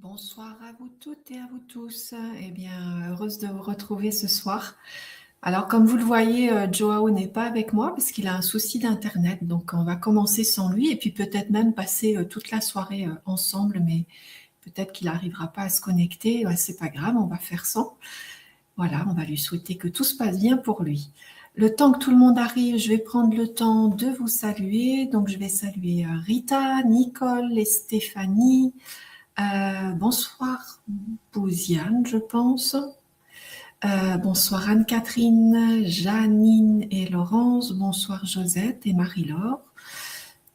Bonsoir à vous toutes et à vous tous. Eh bien, heureuse de vous retrouver ce soir. Alors, comme vous le voyez, Joao n'est pas avec moi parce qu'il a un souci d'Internet. Donc, on va commencer sans lui et puis peut-être même passer toute la soirée ensemble, mais peut-être qu'il n'arrivera pas à se connecter. Ouais, c'est pas grave, on va faire sans. Voilà, on va lui souhaiter que tout se passe bien pour lui. Le temps que tout le monde arrive, je vais prendre le temps de vous saluer. Donc, je vais saluer Rita, Nicole et Stéphanie. Bonsoir Bouziane, je pense. Bonsoir Anne-Catherine, Janine et Laurence. Bonsoir Josette et Marie-Laure.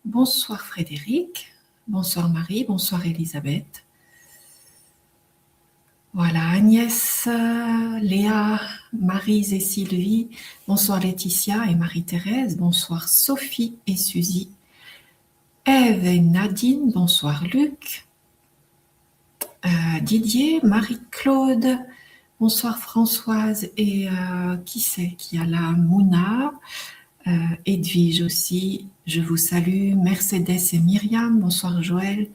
Bonsoir Frédéric. Bonsoir Marie. Bonsoir Elisabeth. Voilà, Agnès, Léa, Maryse et Sylvie. Bonsoir Laetitia et Marie-Thérèse. Bonsoir Sophie et Suzy. Ève et Nadine. Bonsoir Luc. Didier, Marie-Claude, bonsoir Françoise et qui c'est qui a la Mouna, Edwige aussi, je vous salue, Mercedes et Myriam, bonsoir Joël,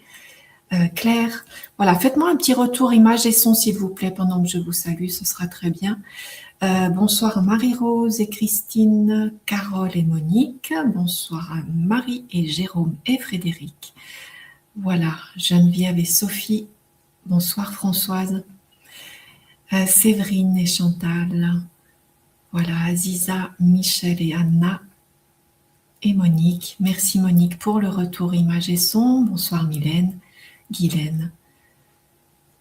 Claire, voilà, faites-moi un petit retour image et son s'il vous plaît pendant que je vous salue, ce sera très bien. Bonsoir Marie-Rose et Christine, Carole et Monique, bonsoir Marie et Jérôme et Frédéric, voilà, Geneviève et Sophie. Bonsoir Françoise, Séverine et Chantal, voilà Aziza, Michel et Anna et Monique. Merci Monique pour le retour image et son. Bonsoir Mylène, Guylaine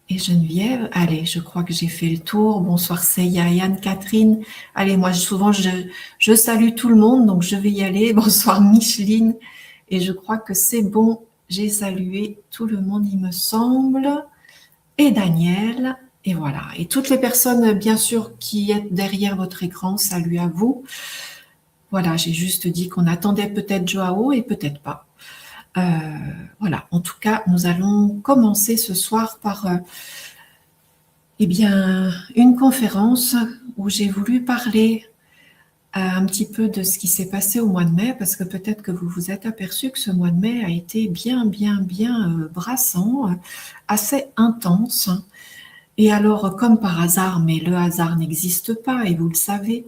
et Geneviève. Allez, je crois que j'ai fait le tour. Bonsoir Seiya et Anne-Catherine. Allez, moi souvent je salue tout le monde, donc je vais y aller. Bonsoir Micheline. Et je crois que c'est bon, j'ai salué tout le monde il me semble. Et Daniel, et voilà. Et toutes les personnes, bien sûr, qui êtes derrière votre écran, salut à vous. Voilà, j'ai juste dit qu'on attendait peut-être Joao et peut-être pas. Voilà, en tout cas, nous allons commencer ce soir par eh bien, une conférence où j'ai voulu parler un petit peu de ce qui s'est passé au mois de mai, parce que peut-être que vous vous êtes aperçu que ce mois de mai a été bien brassant, assez intense. Et alors, comme par hasard, mais le hasard n'existe pas, et vous le savez,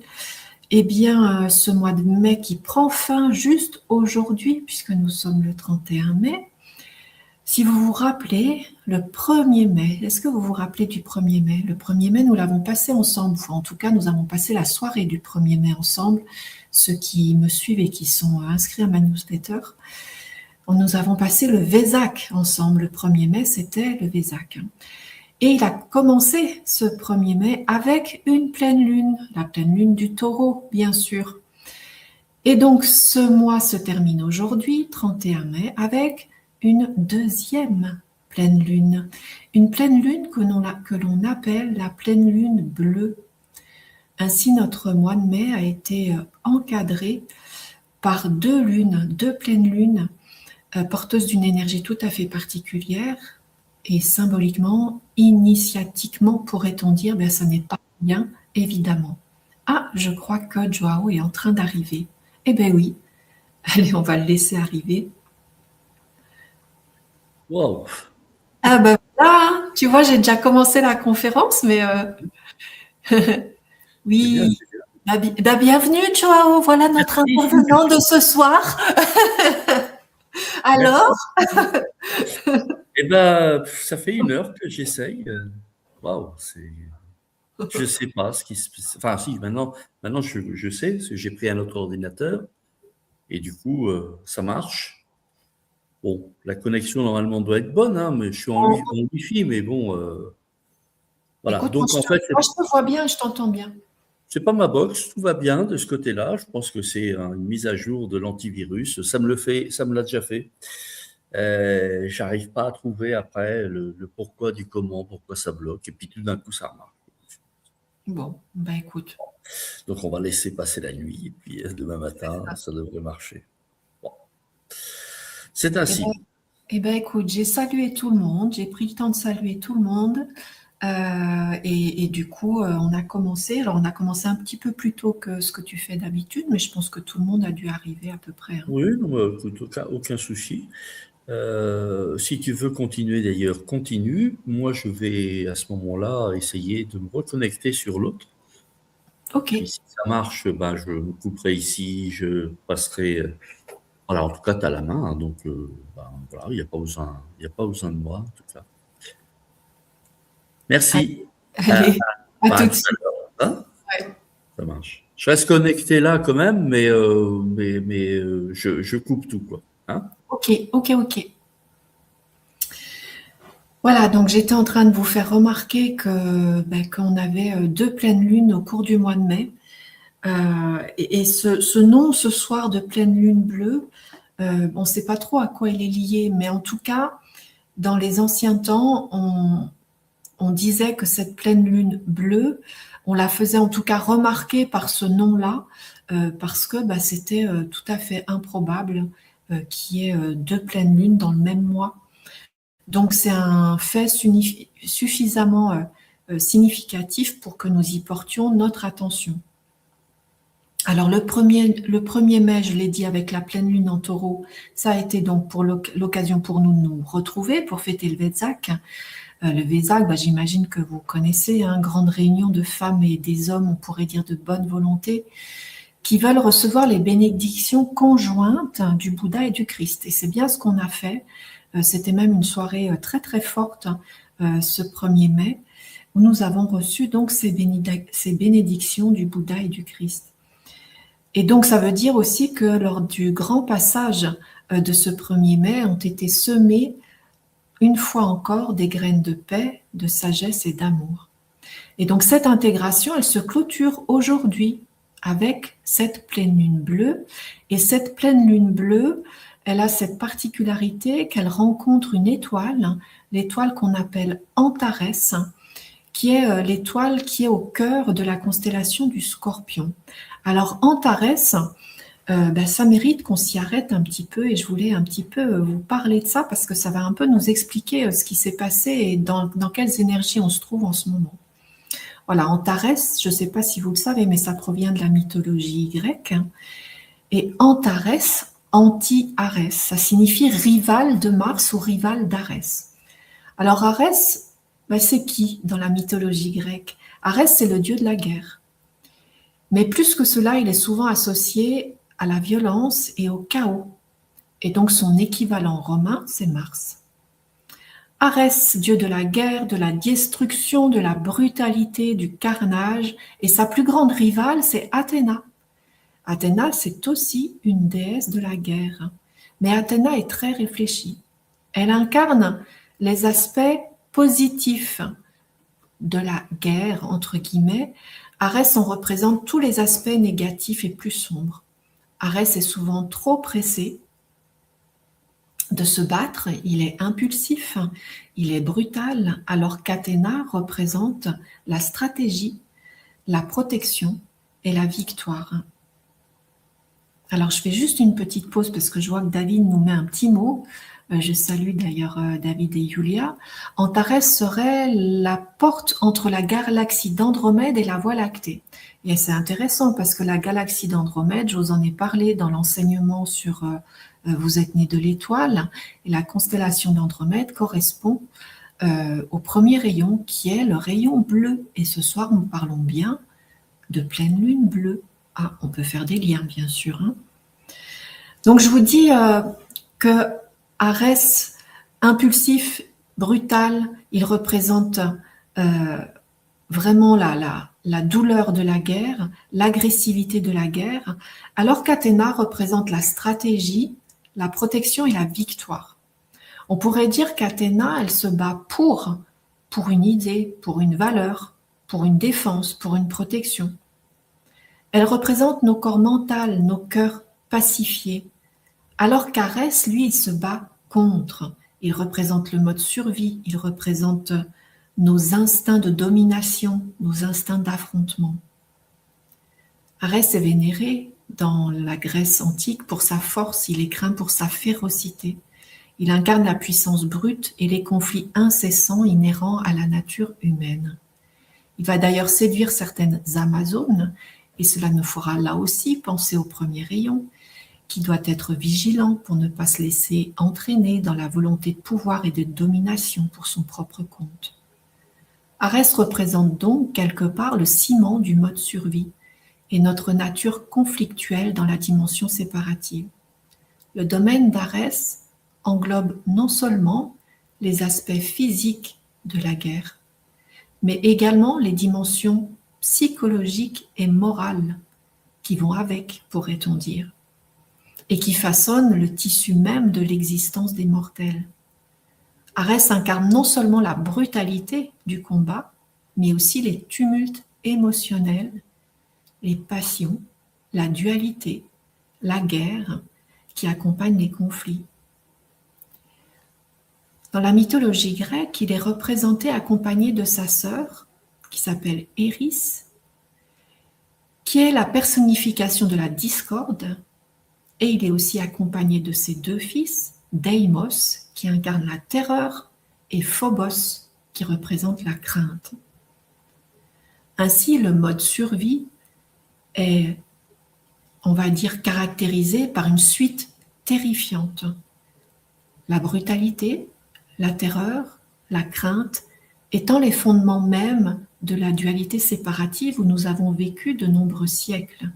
eh bien, ce mois de mai qui prend fin juste aujourd'hui, puisque nous sommes le 31 mai, si vous vous rappelez, le 1er mai, est-ce que vous vous rappelez du 1er mai? Le 1er mai, nous l'avons passé ensemble, enfin, en tout cas, nous avons passé la soirée du 1er mai ensemble, ceux qui me suivent et qui sont inscrits à ma newsletter. Nous avons passé le Vésac ensemble, le 1er mai, c'était le Vésac. Et il a commencé ce 1er mai avec une pleine lune, la pleine lune du Taureau, bien sûr. Et donc, ce mois se termine aujourd'hui, 31 mai, avec une deuxième pleine lune. Une pleine lune que l'on appelle la pleine lune bleue. Ainsi, notre mois de mai a été encadré par deux pleines lunes, porteuses d'une énergie tout à fait particulière. Et symboliquement, initiatiquement, pourrait-on dire, ben, ça n'est pas rien, évidemment. Ah, je crois que Joao est en train d'arriver. Eh bien oui, allez, on va le laisser arriver. Wow. Ah ben voilà, tu vois, j'ai déjà commencé la conférence, mais oui, bienvenue Joao, voilà notre Merci. intervenant de ce soir. Alors, Eh ben, ça fait 1 heure que j'essaye. Waouh, je sais pas ce qui se, enfin, si, maintenant je sais, parce que j'ai pris un autre ordinateur et du coup, ça marche. Bon, la connexion normalement doit être bonne, hein, mais je suis en Wi-Fi, mais bon, voilà. écoute, moi Donc en fait, je te vois bien, je t'entends bien. c'est pas ma box, tout va bien de ce côté-là. Je pense que c'est une mise à jour de l'antivirus. Ça me l'a déjà fait. J'arrive pas à trouver après le pourquoi du comment, pourquoi ça bloque, et puis tout d'un coup ça remarque. Bon, ben écoute. Donc on va laisser passer la nuit, et puis demain matin, ça devrait marcher. Bon. C'est ainsi. Eh ben, écoute, j'ai salué tout le monde, j'ai pris le temps de saluer tout le monde. Et du coup, on a commencé. Alors, on a commencé un petit peu plus tôt que ce que tu fais d'habitude, mais je pense que tout le monde a dû arriver à peu près. Hein. Oui, non, bah, écoute, aucun souci. Si tu veux continuer d'ailleurs, continue. Moi, je vais à ce moment-là essayer de me reconnecter sur l'autre. Ok, Puis si ça marche, ben, je me couperai ici, je passerai. Voilà, en tout cas, tu as la main, hein, donc ben, voilà, il y a pas besoin de moi, en tout cas. Merci. À, allez, à à tout de tout à suite. l'heure. Hein. Ouais. Ça marche. Je reste connecté là quand même, mais je coupe tout, quoi. Hein. Ok, ok, ok. Voilà, donc j'étais en train de vous faire remarquer que qu'on avait deux pleines lunes au cours du mois de mai. Et ce nom ce soir de pleine lune bleue, on ne sait pas trop à quoi il est lié, mais en tout cas, dans les anciens temps, on disait que cette pleine lune bleue, on la faisait en tout cas remarquer par ce nom-là, parce que c'était tout à fait improbable qu'il y ait deux pleines lunes dans le même mois. Donc c'est un fait suffisamment significatif pour que nous y portions notre attention. Alors le premier mai, je l'ai dit, avec la pleine lune en taureau, ça a été donc pour l'occasion pour nous de nous retrouver, pour fêter le Vesak. Le Vesak, j'imagine que vous connaissez, hein, grande réunion de femmes et des hommes, on pourrait dire de bonne volonté, qui veulent recevoir les bénédictions conjointes du Bouddha et du Christ. Et c'est bien ce qu'on a fait. C'était même une soirée très très forte ce 1er mai, où nous avons reçu donc ces bénédictions du Bouddha et du Christ. Et donc ça veut dire aussi que lors du grand passage de ce 1er mai ont été semées une fois encore des graines de paix, de sagesse et d'amour. Et donc cette intégration, elle se clôture aujourd'hui avec cette pleine lune bleue. Et cette pleine lune bleue, elle a cette particularité qu'elle rencontre une étoile, l'étoile qu'on appelle Antares, qui est l'étoile qui est au cœur de la constellation du Scorpion. Alors Antares, ça mérite qu'on s'y arrête un petit peu et je voulais un petit peu vous parler de ça parce que ça va un peu nous expliquer ce qui s'est passé et dans quelles énergies on se trouve en ce moment. Voilà, Antares, je ne sais pas si vous le savez, mais ça provient de la mythologie grecque. Et Antares, anti-Arès, ça signifie rival de Mars ou rival d'Arès. Alors Arès, c'est qui dans la mythologie grecque? Arès, c'est le dieu de la guerre. Mais plus que cela, il est souvent associé à la violence et au chaos. Et donc son équivalent romain, c'est Mars. Arès, dieu de la guerre, de la destruction, de la brutalité, du carnage, et sa plus grande rivale, c'est Athéna. Athéna, c'est aussi une déesse de la guerre. Mais Athéna est très réfléchie. Elle incarne les aspects positifs de la guerre, entre guillemets. Arès en représente tous les aspects négatifs et plus sombres. Arès est souvent trop pressé de se battre, il est impulsif, il est brutal, alors qu'Athéna représente la stratégie, la protection et la victoire. Alors je fais juste une petite pause parce que je vois que David nous met un petit mot. Je salue d'ailleurs David et Julia. Antares serait la porte entre la galaxie d'Andromède et la Voie lactée. Et c'est intéressant parce que la galaxie d'Andromède, je vous en ai parlé dans l'enseignement sur Vous êtes né de l'étoile, et la constellation d'Andromède correspond au premier rayon qui est le rayon bleu. Et ce soir, nous parlons bien de pleine lune bleue. Ah, on peut faire des liens, bien sûr. Hein. Donc, je vous dis que Arès, impulsif, brutal, il représente vraiment la douleur de la guerre, l'agressivité de la guerre, alors qu'Athéna représente la stratégie, la protection et la victoire. On pourrait dire qu'Athéna, elle se bat pour une idée, pour une valeur, pour une défense, pour une protection. Elle représente nos corps mentaux, nos cœurs pacifiés, alors qu'Arès, lui, il se bat contre. Il représente le mode survie, il représente nos instincts de domination, nos instincts d'affrontement. Arès est vénéré dans la Grèce antique pour sa force, il est craint pour sa férocité. Il incarne la puissance brute et les conflits incessants inhérents à la nature humaine. Il va d'ailleurs séduire certaines Amazones, et cela nous fera là aussi penser au premier rayon. qui doit être vigilant pour ne pas se laisser entraîner dans la volonté de pouvoir et de domination pour son propre compte. Arès représente donc quelque part le ciment du mode survie et notre nature conflictuelle dans la dimension séparative. Le domaine d'Arès englobe non seulement les aspects physiques de la guerre, mais également les dimensions psychologiques et morales qui vont avec, pourrait-on dire, et qui façonnent le tissu même de l'existence des mortels. Arès incarne non seulement la brutalité du combat, mais aussi les tumultes émotionnels, les passions, la dualité, la guerre qui accompagnent les conflits. Dans la mythologie grecque, il est représenté accompagné de sa sœur, qui s'appelle Eris, qui est la personnification de la discorde, et il est aussi accompagné de ses deux fils, Deimos, qui incarne la terreur, et Phobos, qui représente la crainte. Ainsi, le mode survie est, on va dire, caractérisé par une suite terrifiante. La brutalité, la terreur, la crainte, étant les fondements mêmes de la dualité séparative où nous avons vécu de nombreux siècles.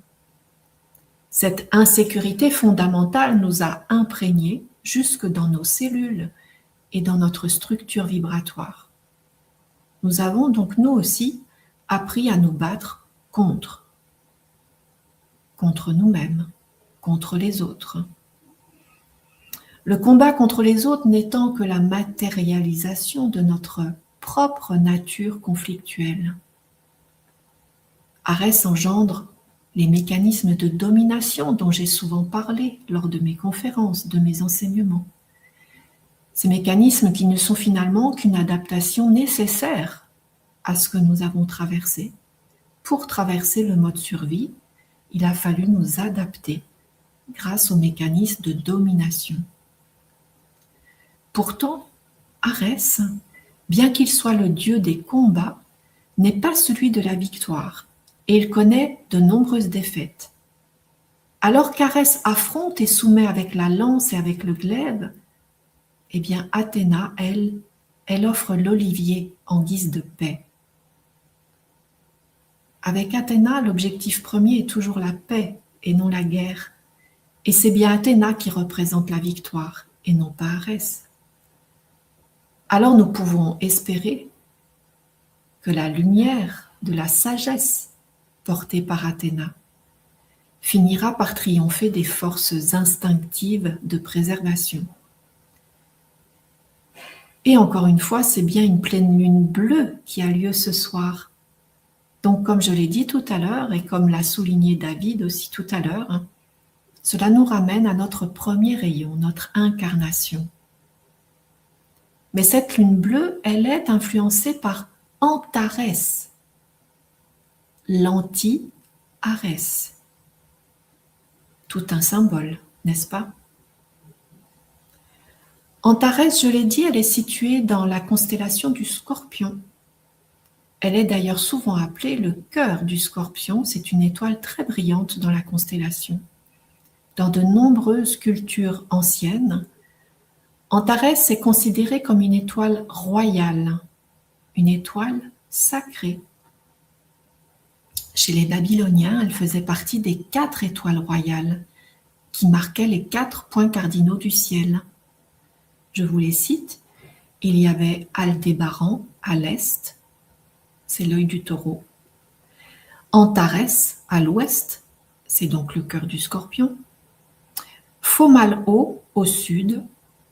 Cette insécurité fondamentale nous a imprégnés jusque dans nos cellules et dans notre structure vibratoire. Nous avons donc nous aussi appris à nous battre contre nous-mêmes, contre les autres. Le combat contre les autres n'étant que la matérialisation de notre propre nature conflictuelle. Arès engendre les mécanismes de domination dont j'ai souvent parlé lors de mes conférences, de mes enseignements. Ces mécanismes qui ne sont finalement qu'une adaptation nécessaire à ce que nous avons traversé. Pour traverser le mode survie, il a fallu nous adapter grâce aux mécanismes de domination. Pourtant, Arès, bien qu'il soit le dieu des combats, n'est pas celui de la victoire, et il connaît de nombreuses défaites. Alors qu'Arès affronte et soumet avec la lance et avec le glaive, eh bien Athéna, elle offre l'olivier en guise de paix. Avec Athéna, l'objectif premier est toujours la paix et non la guerre. Et c'est bien Athéna qui représente la victoire et non pas Arès. Alors nous pouvons espérer que la lumière de la sagesse portée par Athéna finira par triompher des forces instinctives de préservation. Et encore une fois, c'est bien une pleine lune bleue qui a lieu ce soir. Donc, comme je l'ai dit tout à l'heure, et comme l'a souligné David aussi tout à l'heure, cela nous ramène à notre premier rayon, notre incarnation. Mais cette lune bleue, elle est influencée par Antarès, l'anti-Arès. Tout un symbole, n'est-ce pas? Antarès, je l'ai dit, elle est située dans la constellation du Scorpion. Elle est d'ailleurs souvent appelée le cœur du Scorpion. C'est une étoile très brillante dans la constellation. Dans de nombreuses cultures anciennes, Antarès est considérée comme une étoile royale, une étoile sacrée. Chez les Babyloniens, elle faisait partie des 4 étoiles royales qui marquaient les 4 points cardinaux du ciel. Je vous les cite. Il y avait Aldébaran à l'est, c'est l'œil du taureau. Antarès à l'ouest, c'est donc le cœur du Scorpion. Fomalhaut au sud,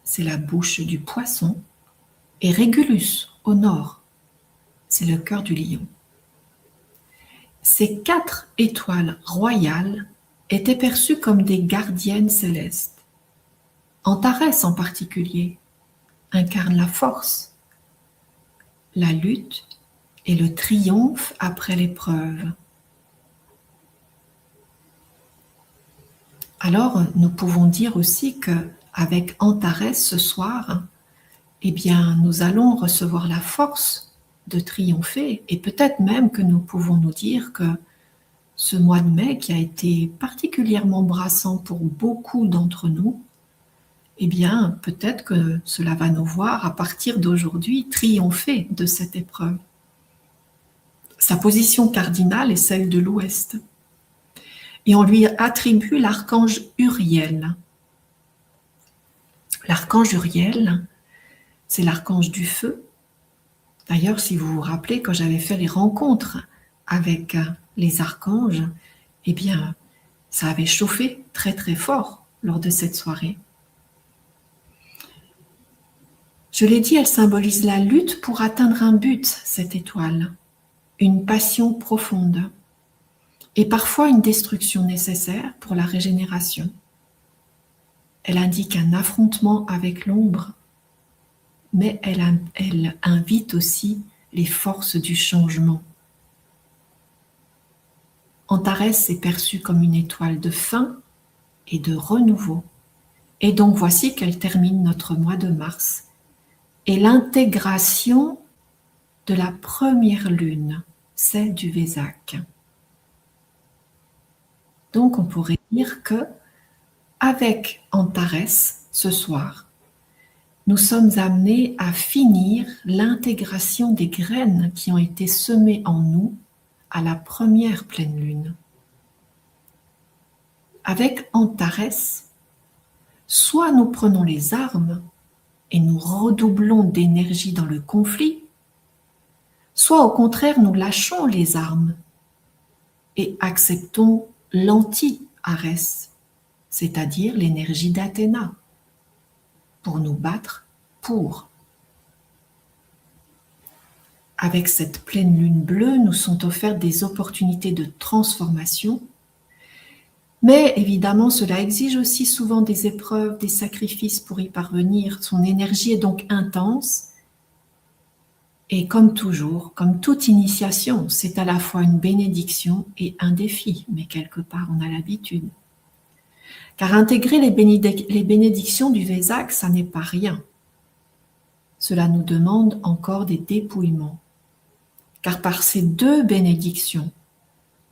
c'est la bouche du poisson. Et Régulus au nord, c'est le cœur du lion. Ces 4 étoiles royales étaient perçues comme des gardiennes célestes. Antarès en particulier incarne la force, la lutte et le triomphe après l'épreuve. Alors, nous pouvons dire aussi qu'avec Antarès ce soir, eh bien, nous allons recevoir la force de triompher et peut-être même que nous pouvons nous dire que ce mois de mai qui a été particulièrement brassant pour beaucoup d'entre nous, eh bien, peut-être que cela va nous voir à partir d'aujourd'hui triompher de cette épreuve. Sa position cardinale est celle de l'Ouest. Et on lui attribue l'archange Uriel. L'archange Uriel, c'est l'archange du feu. D'ailleurs, si vous vous rappelez, quand j'avais fait les rencontres avec les archanges, eh bien, ça avait chauffé très très fort lors de cette soirée. Je l'ai dit, elle symbolise la lutte pour atteindre un but, cette étoile, une passion profonde, et parfois une destruction nécessaire pour la régénération. Elle indique un affrontement avec l'ombre, mais elle invite aussi les forces du changement. Antares est perçue comme une étoile de fin et de renouveau. Et donc voici qu'elle termine notre mois de mars. Et l'intégration de la première lune, celle du Vésac. Donc on pourrait dire que avec Antares, ce soir, nous sommes amenés à finir l'intégration des graines qui ont été semées en nous à la première pleine lune. Avec Antares, soit nous prenons les armes et nous redoublons d'énergie dans le conflit, soit au contraire nous lâchons les armes et acceptons l'anti-Arès, c'est-à-dire l'énergie d'Athéna, pour nous battre pour. Avec cette pleine lune bleue, nous sont offertes des opportunités de transformation, mais évidemment cela exige aussi souvent des épreuves, des sacrifices pour y parvenir. Son énergie est donc intense et comme toujours, comme toute initiation, c'est à la fois une bénédiction et un défi, mais quelque part on a l'habitude. Car intégrer les bénédictions du Vésac, ça n'est pas rien. Cela nous demande encore des dépouillements. Car par ces deux bénédictions,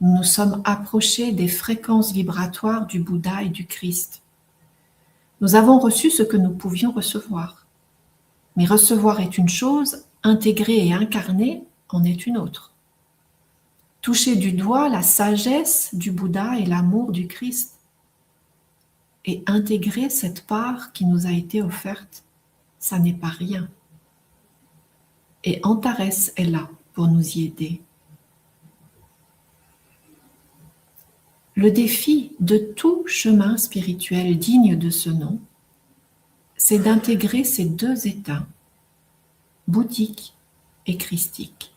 nous nous sommes approchés des fréquences vibratoires du Bouddha et du Christ. Nous avons reçu ce que nous pouvions recevoir. Mais recevoir est une chose, intégrer et incarner en est une autre. Toucher du doigt la sagesse du Bouddha et l'amour du Christ et intégrer cette part qui nous a été offerte, ça n'est pas rien. Et Antares est là pour nous y aider. Le défi de tout chemin spirituel digne de ce nom, c'est d'intégrer ces deux états, bouddhique et christique.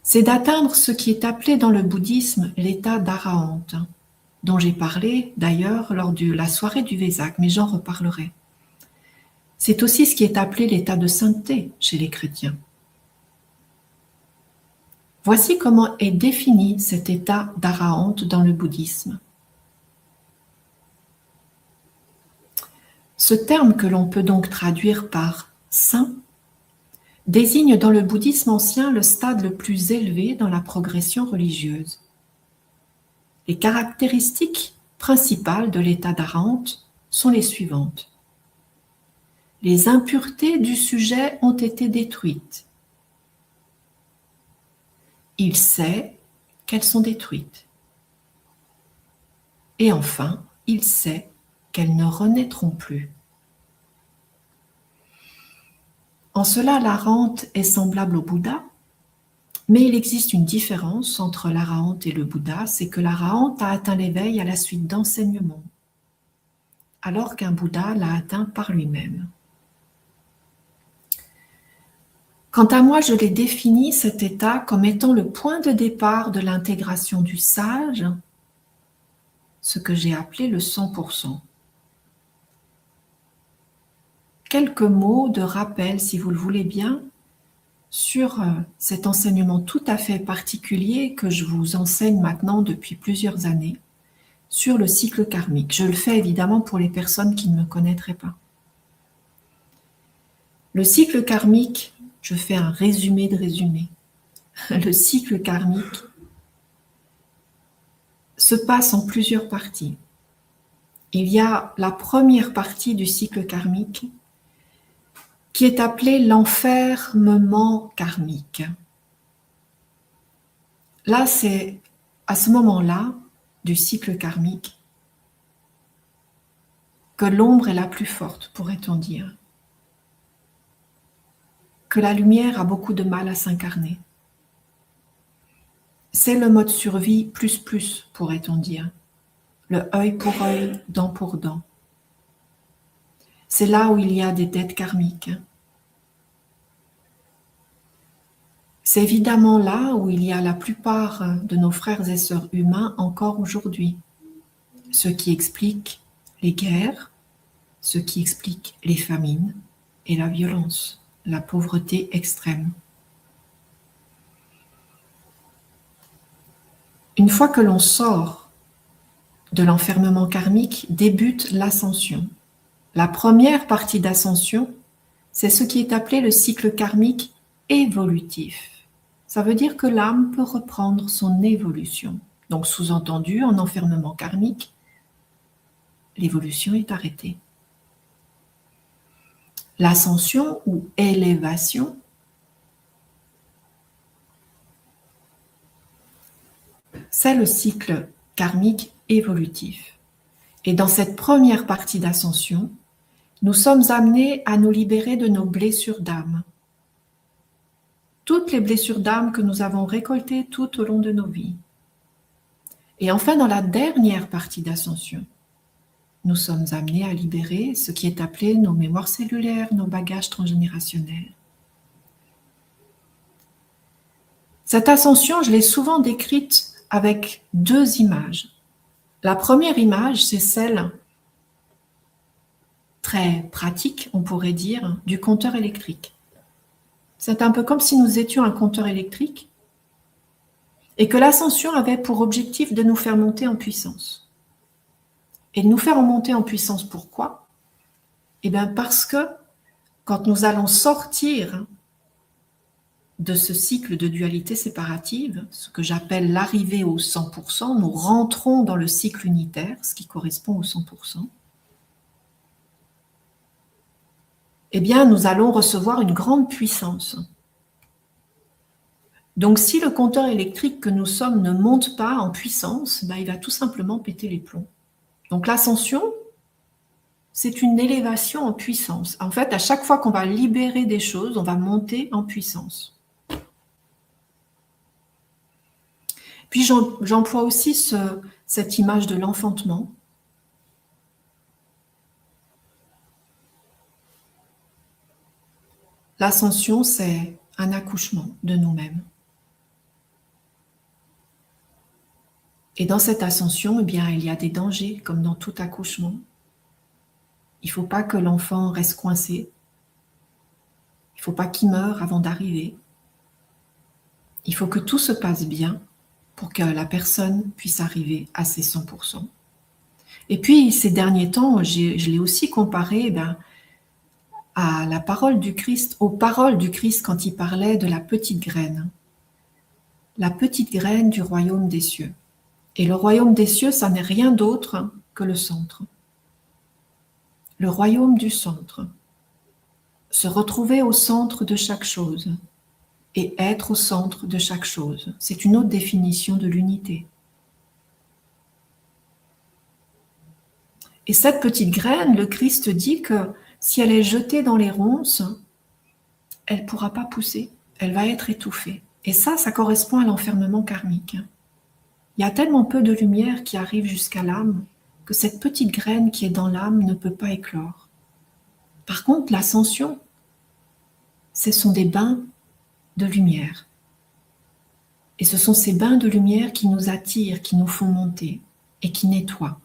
C'est d'atteindre ce qui est appelé dans le bouddhisme l'état d'Arahant, dont j'ai parlé d'ailleurs lors de la soirée du Vésac, mais j'en reparlerai. C'est aussi ce qui est appelé l'état de sainteté chez les chrétiens. Voici comment est défini cet état d'Arahant dans le bouddhisme. Ce terme que l'on peut donc traduire par saint désigne dans le bouddhisme ancien le stade le plus élevé dans la progression religieuse. Les caractéristiques principales de l'état d'Arahant sont les suivantes. Les impuretés du sujet ont été détruites. Il sait qu'elles sont détruites. Et enfin, il sait qu'elles ne renaîtront plus. En cela, l'Arahant est semblable au Bouddha, mais il existe une différence entre l'Arahant et le Bouddha, c'est que l'Arahant a atteint l'éveil à la suite d'enseignements, alors qu'un Bouddha l'a atteint par lui-même. Quant à moi, je l'ai défini cet état comme étant le point de départ de l'intégration du sage, ce que j'ai appelé le 100%. Quelques mots de rappel, si vous le voulez bien, sur cet enseignement tout à fait particulier que je vous enseigne maintenant depuis plusieurs années, sur le cycle karmique. Je le fais évidemment pour les personnes qui ne me connaîtraient pas. Le cycle karmique, je fais un résumé de résumé. Le cycle karmique se passe en plusieurs parties. Il y a la première partie du cycle karmique qui est appelée l'enfermement karmique. Là, c'est à ce moment-là du cycle karmique que l'ombre est la plus forte, pourrait-on dire. Que la lumière a beaucoup de mal à s'incarner. C'est le mode survie plus, pourrait-on dire. Le œil pour œil, dent pour dent. C'est là où il y a des dettes karmiques. C'est évidemment là où il y a la plupart de nos frères et sœurs humains encore aujourd'hui. Ce qui explique les guerres, ce qui explique les famines et la violence, la pauvreté extrême. Une fois que l'on sort de l'enfermement karmique, débute l'ascension. La première partie d'ascension, c'est ce qui est appelé le cycle karmique évolutif. Ça veut dire que l'âme peut reprendre son évolution. Donc, sous-entendu, en enfermement karmique, l'évolution est arrêtée. L'ascension ou élévation, c'est le cycle karmique évolutif. Et dans cette première partie d'ascension, nous sommes amenés à nous libérer de nos blessures d'âme. Toutes les blessures d'âme que nous avons récoltées tout au long de nos vies. Et enfin, dans la dernière partie d'ascension, nous sommes amenés à libérer ce qui est appelé nos mémoires cellulaires, nos bagages transgénérationnels. Cette ascension, je l'ai souvent décrite avec deux images. La première image, c'est celle très pratique, on pourrait dire, du compteur électrique. C'est un peu comme si nous étions un compteur électrique et que l'ascension avait pour objectif de nous faire monter en puissance. Et de nous faire monter en puissance, pourquoi? Eh bien parce que quand nous allons sortir de ce cycle de dualité séparative, ce que j'appelle l'arrivée au 100%, nous rentrons dans le cycle unitaire, ce qui correspond au 100%, eh bien nous allons recevoir une grande puissance. Donc si le compteur électrique que nous sommes ne monte pas en puissance, ben, il va tout simplement péter les plombs. Donc l'ascension, c'est une élévation en puissance. En fait, à chaque fois qu'on va libérer des choses, on va monter en puissance. Puis j'emploie aussi cette image de l'enfantement. L'ascension, c'est un accouchement de nous-mêmes. Et dans cette ascension, eh bien, il y a des dangers, comme dans tout accouchement. Il ne faut pas que l'enfant reste coincé. Il ne faut pas qu'il meure avant d'arriver. Il faut que tout se passe bien pour que la personne puisse arriver à ses 100%. Et puis, ces derniers temps, je l'ai aussi comparé à la parole du Christ, aux paroles du Christ quand il parlait de la petite graine. La petite graine du royaume des cieux. Et le royaume des cieux, ça n'est rien d'autre que le centre. Le royaume du centre. Se retrouver au centre de chaque chose et être au centre de chaque chose. C'est une autre définition de l'unité. Et cette petite graine, le Christ dit que si elle est jetée dans les ronces, elle ne pourra pas pousser, elle va être étouffée. Et ça correspond à l'enfermement karmique. Il y a tellement peu de lumière qui arrive jusqu'à l'âme que cette petite graine qui est dans l'âme ne peut pas éclore. Par contre, l'ascension, ce sont des bains de lumière. Et ce sont ces bains de lumière qui nous attirent, qui nous font monter et qui nettoient.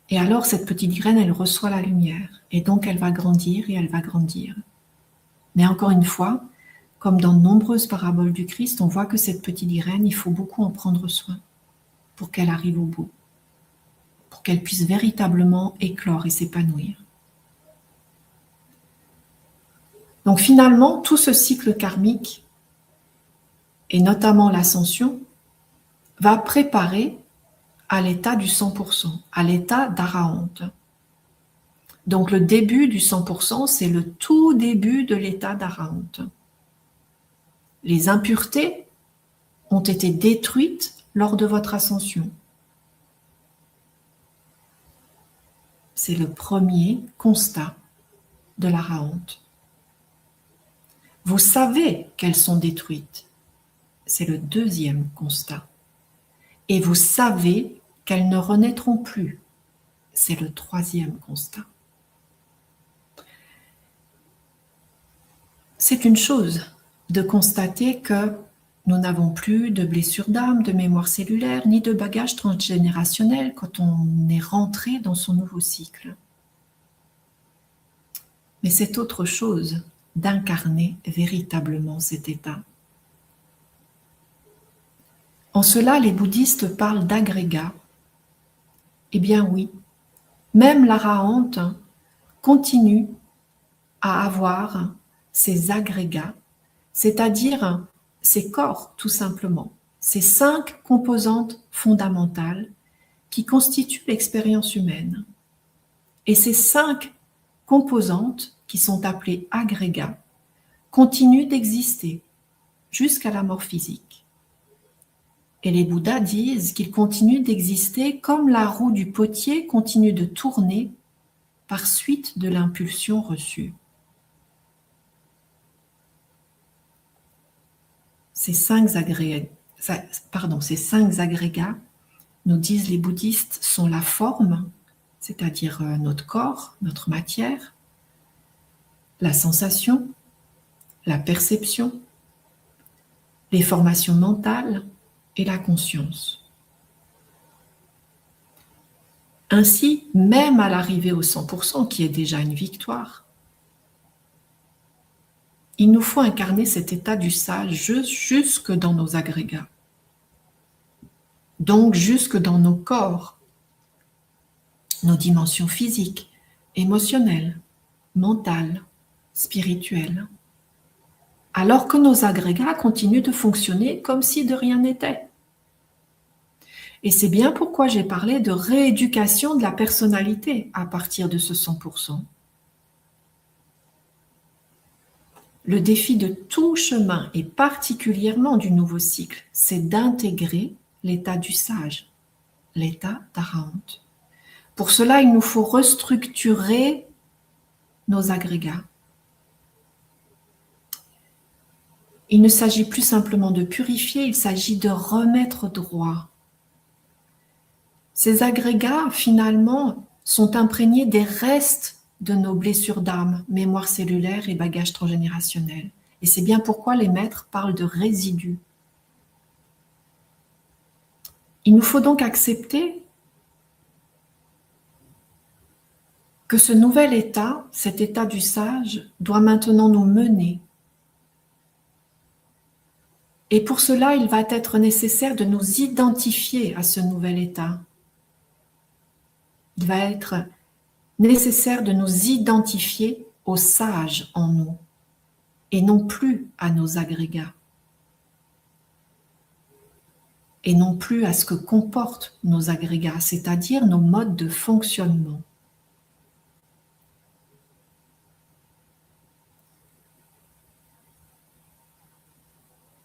Et alors, cette petite graine, elle reçoit la lumière. Et donc, elle va grandir et elle va grandir. Mais encore une fois, comme dans de nombreuses paraboles du Christ, on voit que cette petite graine, il faut beaucoup en prendre soin pour qu'elle arrive au bout, pour qu'elle puisse véritablement éclore et s'épanouir. Donc finalement, tout ce cycle karmique, et notamment l'ascension, va préparer à l'état du 100%, à l'état d'Arahant. Donc le début du 100%, c'est le tout début de l'état d'Arahant. Les impuretés ont été détruites lors de votre ascension. C'est le premier constat de l'Arahant. Vous savez qu'elles sont détruites. C'est le deuxième constat. Et vous savez qu'elles ne renaîtront plus. C'est le troisième constat. C'est une chose de constater que nous n'avons plus de blessures d'âme, de mémoire cellulaire, ni de bagages transgénérationnels quand on est rentré dans son nouveau cycle. Mais c'est autre chose d'incarner véritablement cet état. En cela, les bouddhistes parlent d'agrégat. Eh bien oui, même l'Arahant continue à avoir ces agrégats, c'est-à-dire ces corps tout simplement, ces 5 composantes fondamentales qui constituent l'expérience humaine. Et ces 5 composantes, qui sont appelées agrégats, continuent d'exister jusqu'à la mort physique. Et les Bouddhas disent qu'ils continuent d'exister comme la roue du potier continue de tourner par suite de l'impulsion reçue. Ces 5 agrégats, nous disent les bouddhistes, sont la forme, c'est-à-dire notre corps, notre matière, la sensation, la perception, les formations mentales et la conscience. Ainsi, même à l'arrivée au 100%, qui est déjà une victoire, il nous faut incarner cet état du sage jusque dans nos agrégats, donc jusque dans nos corps, nos dimensions physiques, émotionnelles, mentales, spirituelles, alors que nos agrégats continuent de fonctionner comme si de rien n'était. Et c'est bien pourquoi j'ai parlé de rééducation de la personnalité à partir de ce 100%. Le défi de tout chemin, et particulièrement du nouveau cycle, c'est d'intégrer l'état du sage, l'état d'Arahant. Pour cela, il nous faut restructurer nos agrégats. Il ne s'agit plus simplement de purifier, il s'agit de remettre droit. Ces agrégats, finalement, sont imprégnés des restes de nos blessures d'âme, mémoire cellulaire et bagages transgénérationnels. Et c'est bien pourquoi les maîtres parlent de résidus. Il nous faut donc accepter que ce nouvel état, cet état du sage, doit maintenant nous mener. Et pour cela, il va être nécessaire de nous identifier à ce nouvel état. Il va être nécessaire de nous identifier au sage en nous et non plus à nos agrégats et non plus à ce que comportent nos agrégats, c'est-à-dire nos modes de fonctionnement.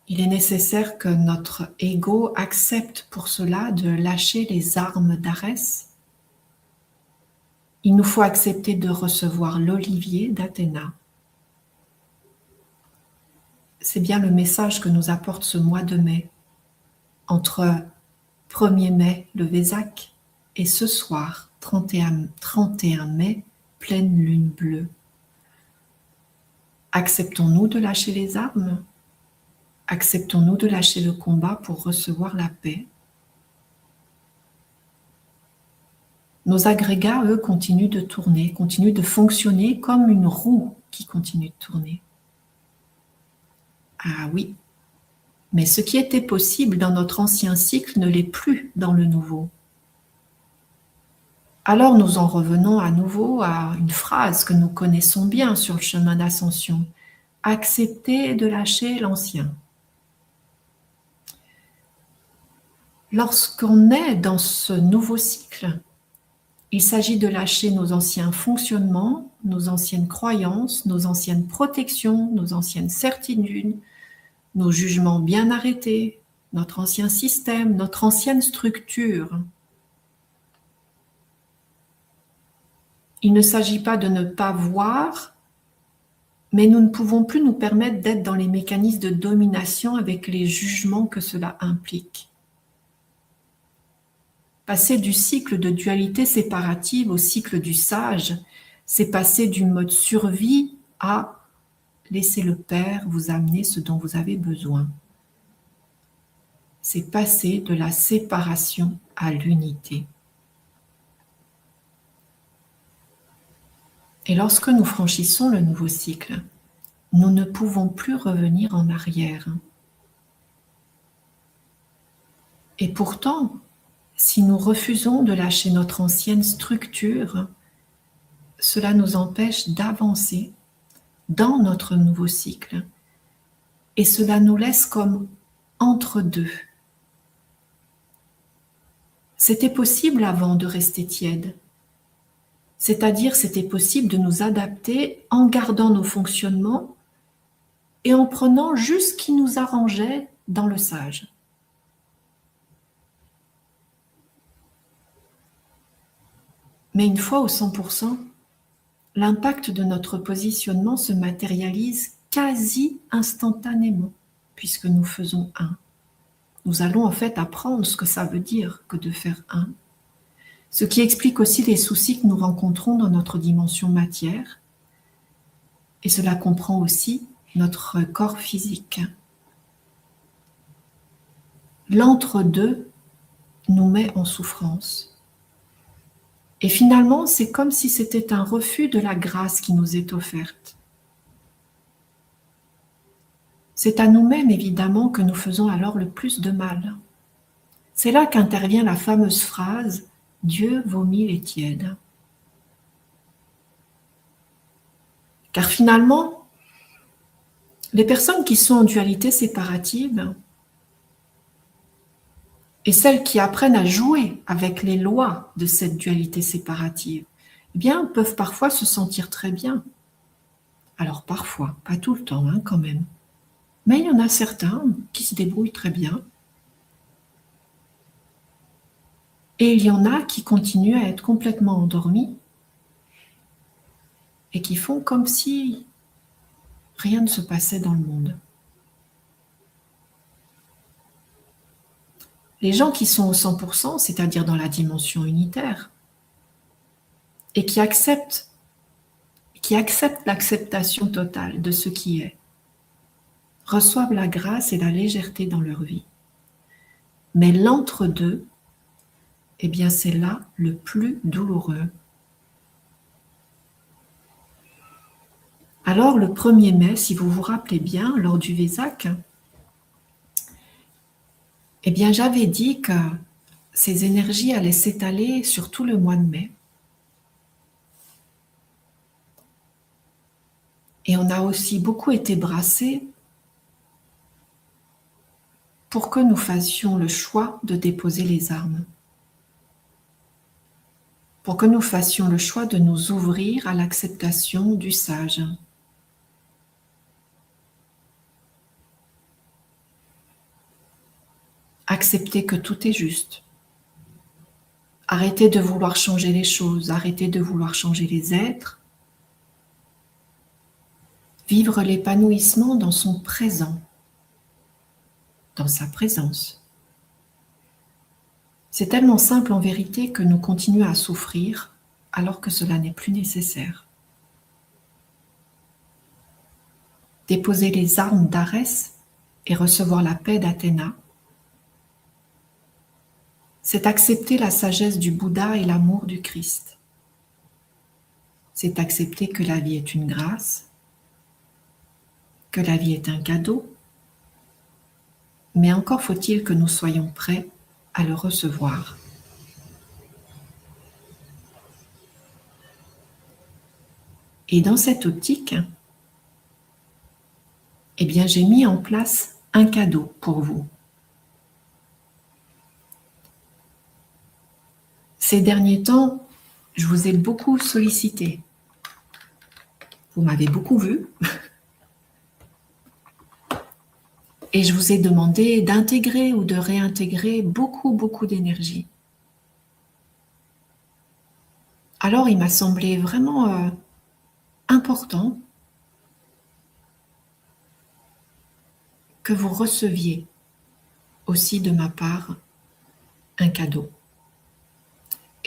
Il est nécessaire que notre ego accepte pour cela de lâcher les armes d'Arès. Il nous faut accepter de recevoir l'olivier d'Athéna. C'est bien le message que nous apporte ce mois de mai, entre 1er mai, le Vésac, et ce soir, 31 mai, pleine lune bleue. Acceptons-nous de lâcher les armes ? Acceptons-nous de lâcher le combat pour recevoir la paix ? Nos agrégats, eux, continuent de tourner, continuent de fonctionner comme une roue qui continue de tourner. Ah oui, mais ce qui était possible dans notre ancien cycle ne l'est plus dans le nouveau. Alors nous en revenons à nouveau à une phrase que nous connaissons bien sur le chemin d'ascension. Accepter de lâcher l'ancien. Lorsqu'on est dans ce nouveau cycle, il s'agit de lâcher nos anciens fonctionnements, nos anciennes croyances, nos anciennes protections, nos anciennes certitudes, nos jugements bien arrêtés, notre ancien système, notre ancienne structure. Il ne s'agit pas de ne pas voir, mais nous ne pouvons plus nous permettre d'être dans les mécanismes de domination avec les jugements que cela implique. Passer du cycle de dualité séparative au cycle du sage, c'est passer du mode survie à laisser le Père vous amener ce dont vous avez besoin. C'est passer de la séparation à l'unité. Et lorsque nous franchissons le nouveau cycle, nous ne pouvons plus revenir en arrière. Et pourtant, si nous refusons de lâcher notre ancienne structure, cela nous empêche d'avancer dans notre nouveau cycle. Et cela nous laisse comme entre deux. C'était possible avant de rester tiède. C'est-à-dire, c'était possible de nous adapter en gardant nos fonctionnements et en prenant juste ce qui nous arrangeait dans le sage. Mais une fois au 100%, l'impact de notre positionnement se matérialise quasi instantanément, puisque nous faisons un. Nous allons en fait apprendre ce que ça veut dire que de faire un. Ce qui explique aussi les soucis que nous rencontrons dans notre dimension matière. Et cela comprend aussi notre corps physique. L'entre-deux nous met en souffrance. Et finalement, c'est comme si c'était un refus de la grâce qui nous est offerte. C'est à nous-mêmes, évidemment, que nous faisons alors le plus de mal. C'est là qu'intervient la fameuse phrase « Dieu vomit les tièdes ». Car finalement, les personnes qui sont en dualité séparative et celles qui apprennent à jouer avec les lois de cette dualité séparative, eh bien, peuvent parfois se sentir très bien. Alors parfois, pas tout le temps quand même. Mais il y en a certains qui se débrouillent très bien. Et il y en a qui continuent à être complètement endormis et qui font comme si rien ne se passait dans le monde. Les gens qui sont au 100%, c'est-à-dire dans la dimension unitaire, et qui acceptent l'acceptation totale de ce qui est, reçoivent la grâce et la légèreté dans leur vie. Mais l'entre-deux, eh bien c'est là le plus douloureux. Alors le 1er mai, si vous vous rappelez bien, lors du Vesak, eh bien j'avais dit que ces énergies allaient s'étaler sur tout le mois de mai. Et on a aussi beaucoup été brassés pour que nous fassions le choix de déposer les armes. Pour que nous fassions le choix de nous ouvrir à l'acceptation du sage. Accepter que tout est juste. Arrêter de vouloir changer les choses, arrêter de vouloir changer les êtres. Vivre l'épanouissement dans son présent, dans sa présence. C'est tellement simple en vérité que nous continuons à souffrir alors que cela n'est plus nécessaire. Déposer les armes d'Arès et recevoir la paix d'Athéna, c'est accepter la sagesse du Bouddha et l'amour du Christ. C'est accepter que la vie est une grâce, que la vie est un cadeau, mais encore faut-il que nous soyons prêts à le recevoir. Et dans cette optique, eh bien, j'ai mis en place un cadeau pour vous. ces derniers temps, je vous ai beaucoup sollicité. Vous m'avez beaucoup vu. Et je vous ai demandé d'intégrer ou de réintégrer beaucoup, beaucoup d'énergie. Alors, il m'a semblé vraiment important que vous receviez aussi de ma part un cadeau.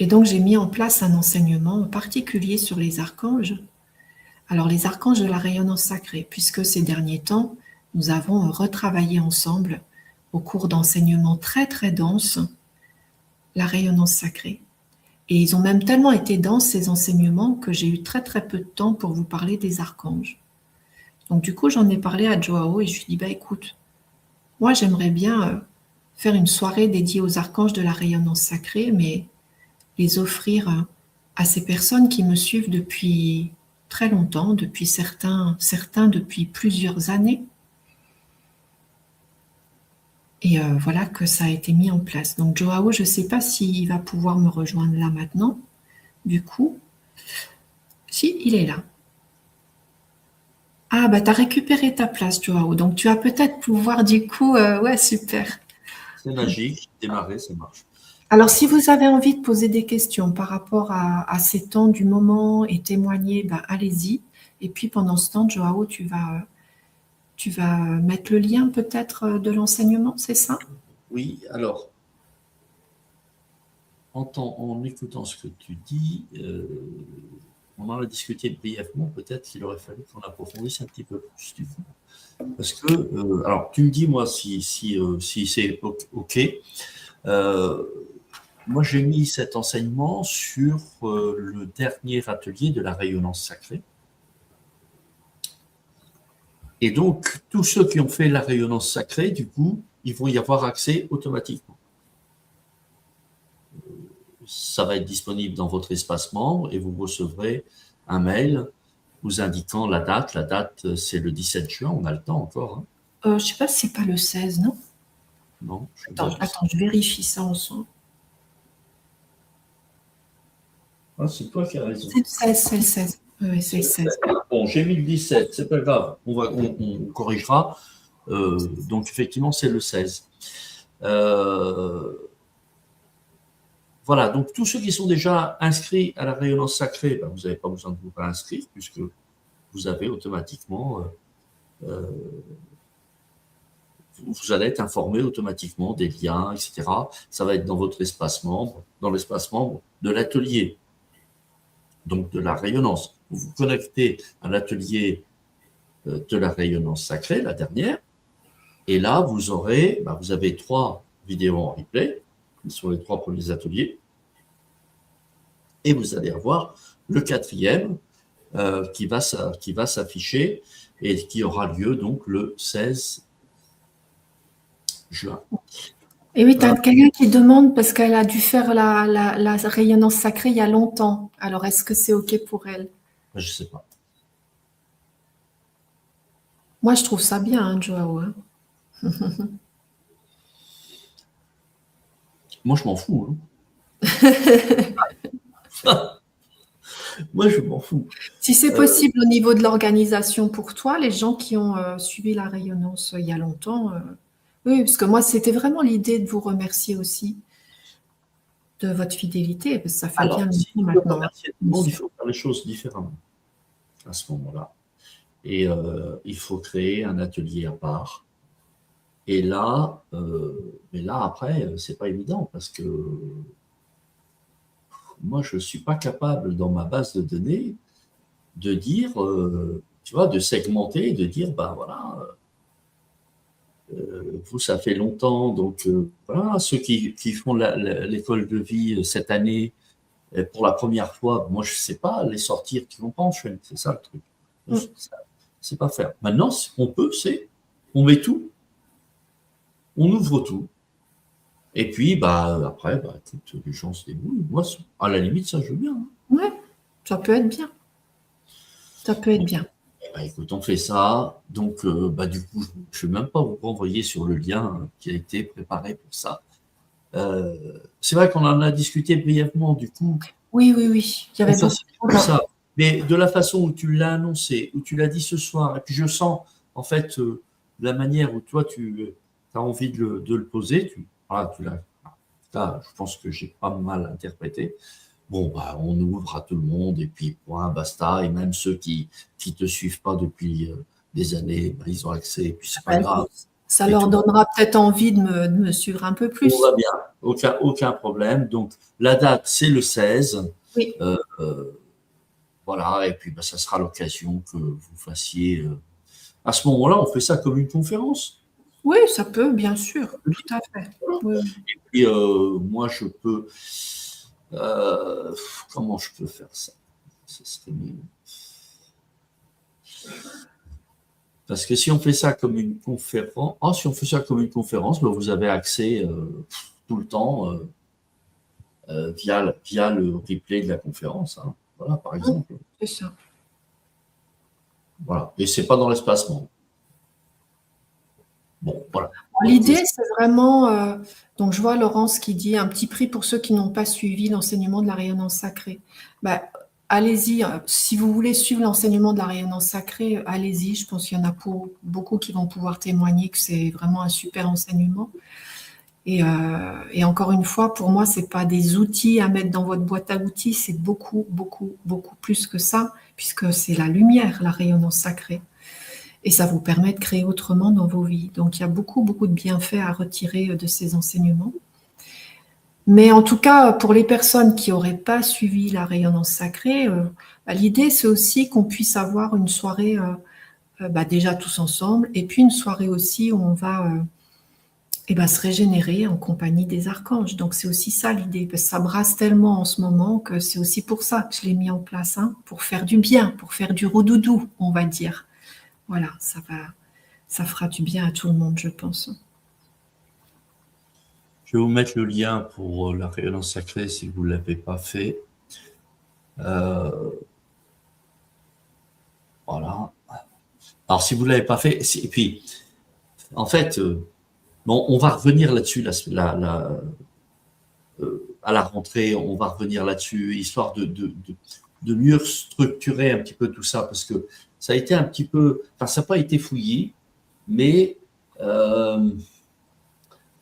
Et donc, j'ai mis en place un enseignement particulier sur les archanges. Alors, les archanges de la rayonnance sacrée, puisque ces derniers temps, nous avons retravaillé ensemble au cours d'enseignements très, très denses la rayonnance sacrée. Et ils ont même tellement été denses, ces enseignements, que j'ai eu très, très peu de temps pour vous parler des archanges. Donc, du coup, j'en ai parlé à Joao et je lui ai dit, écoute, moi, j'aimerais bien faire une soirée dédiée aux archanges de la rayonnance sacrée, mais les offrir à ces personnes qui me suivent depuis très longtemps, depuis certains depuis plusieurs années. Et voilà que ça a été mis en place. Donc Joao, je ne sais pas s'il va pouvoir me rejoindre là maintenant. Du coup, si, il est là. Ah, tu as récupéré ta place, Joao. Donc tu vas peut-être pouvoir du coup... ouais, super. C'est magique, démarrer, ça marche. Alors, si vous avez envie de poser des questions par rapport à ces temps du moment et témoigner, allez-y. Et puis pendant ce temps, Joao, tu vas mettre le lien peut-être de l'enseignement, c'est ça? Oui, alors, en écoutant ce que tu dis, on en a discuté brièvement, peut-être qu'il aurait fallu qu'on approfondisse un petit peu plus du coup. Parce que, alors, tu me dis, moi, si c'est OK. Moi, j'ai mis cet enseignement sur le dernier atelier de la rayonnance sacrée. Et donc, tous ceux qui ont fait la rayonnance sacrée, du coup, ils vont y avoir accès automatiquement. Ça va être disponible dans votre espace membre et vous recevrez un mail vous indiquant la date. La date, c'est le 17 juin, on a le temps encore. Hein. Je ne sais pas si c'est pas le 16, non? Non. Attends, je vérifie ça ensemble. Ah, c'est toi qui as raison. C'est le 16. Oui, c'est le 16. Bon, j'ai mis le 17, c'est pas grave, on corrigera. Donc, effectivement, c'est le 16. Voilà, donc tous ceux qui sont déjà inscrits à la rayonnance sacrée, vous n'avez pas besoin de vous réinscrire puisque vous avez automatiquement, vous allez être informé automatiquement des liens, etc. Ça va être dans votre espace membre, dans l'espace membre de l'atelier, donc de la rayonnance. Vous vous connectez à l'atelier de la rayonnance sacrée, la dernière, et là, vous aurez, vous avez 3 vidéos en replay, sur les 3 premiers ateliers, et vous allez avoir le 4e qui va s'afficher et qui aura lieu donc le 16 juin. Et oui, tu as quelqu'un qui demande, parce qu'elle a dû faire la rayonnance sacrée il y a longtemps. Alors, est-ce que c'est OK pour elle? Je ne sais pas. Moi, je trouve ça bien, hein, Joao. Hein. Moi, je m'en fous. Hein. Moi, je m'en fous. Si c'est possible au niveau de l'organisation pour toi, les gens qui ont suivi la rayonnance il y a longtemps, oui, parce que moi, c'était vraiment l'idée de vous remercier aussi de votre fidélité, parce que ça fait bien longtemps maintenant. Remercier tout le monde, il faut faire les choses différemment à ce moment-là. Et il faut créer un atelier à part. Et là, mais là, après, c'est pas évident parce que moi, je ne suis pas capable, dans ma base de données, de dire, tu vois, de segmenter, de dire, voilà, vous, ça fait longtemps, donc voilà, ceux qui font l'école de vie cette année, pour la première fois, moi, je ne sais pas les sortir qui vont pas enchaîner, c'est ça le truc. C'est pas faire. Maintenant, ce qu'on peut, c'est, on met tout, on ouvre tout, et puis, après, écoute, les gens se débrouillent. Moi, à la limite, ça, je veux bien. Hein. Ouais, ça peut être bien. Ça peut être bien. Écoute, on fait ça. Donc, du coup, je ne vais même pas vous renvoyer sur le lien qui a été préparé pour ça. C'est vrai qu'on en a discuté brièvement, du coup, Oui, oui, oui. Il y avait ça, beaucoup c'est de tout choses. ça. Mais de la façon où tu l'as annoncé, où tu l'as dit ce soir, et puis je sens, en fait, la manière où toi, tu as envie de le poser, voilà, je pense que j'ai pas mal interprété. Bon, bah, on ouvre à tout le monde, et puis point, basta, et même ceux qui te suivent pas depuis des années, bah, ils ont accès, et puis c'est pas Ben, grave, ça et leur tout. donnera peut-être envie de me suivre un peu Tout plus. va bien, aucun problème. Donc, la date, c'est le 16. Oui, Euh, voilà, et puis bah, ça sera l'occasion que vous fassiez. À ce moment-là, on fait ça comme une conférence. oui, ça peut, bien sûr, tout à fait. Oui, oui. Et moi, je peux. euh, Comment je peux faire ça? Ce serait mieux. Parce que si on fait ça comme une conférence, si on fait ça comme une conférence, ben, vous avez accès tout le temps via le replay de la conférence. Hein. Voilà, par exemple. C'est ça. Voilà. Et c'est pas dans l'espacement. Bon, voilà. Donc, L'idée, c'est vraiment, donc je vois Laurence qui dit un petit prix pour ceux qui n'ont pas suivi l'enseignement de la rayonnance sacrée. Bah, allez-y, si vous voulez suivre l'enseignement de la rayonnance sacrée, allez-y. Je pense qu'il y en a pour beaucoup qui vont pouvoir témoigner que c'est vraiment un super enseignement. Et encore une fois, pour moi, c'est pas des outils à mettre dans votre boîte à outils, c'est beaucoup, beaucoup, beaucoup plus que ça, puisque c'est la lumière, la rayonnance sacrée. Et ça vous permet de créer autrement dans vos vies. Donc il y a beaucoup, beaucoup de bienfaits à retirer de ces enseignements. Mais en tout cas, pour les personnes qui n'auraient pas suivi la rayonnance sacrée, l'idée c'est aussi qu'on puisse avoir une soirée déjà tous ensemble, et puis une soirée aussi où on va se régénérer en compagnie des archanges. Donc c'est aussi ça l'idée, parce que ça brasse tellement en ce moment que c'est aussi pour ça que je l'ai mis en place, hein, pour faire du bien, pour faire du roudoudou, on va dire. Voilà, ça fera du bien à tout le monde, je pense. je vais vous mettre le lien pour la rayonnance sacrée si vous ne l'avez pas fait. Voilà. Alors, si vous ne l'avez pas fait, et puis, en fait, bon, on va revenir là-dessus à la rentrée, on va revenir là-dessus, histoire de mieux structurer un petit peu tout ça, parce que ça a été un petit peu, enfin, ça n'a pas été fouillé, mais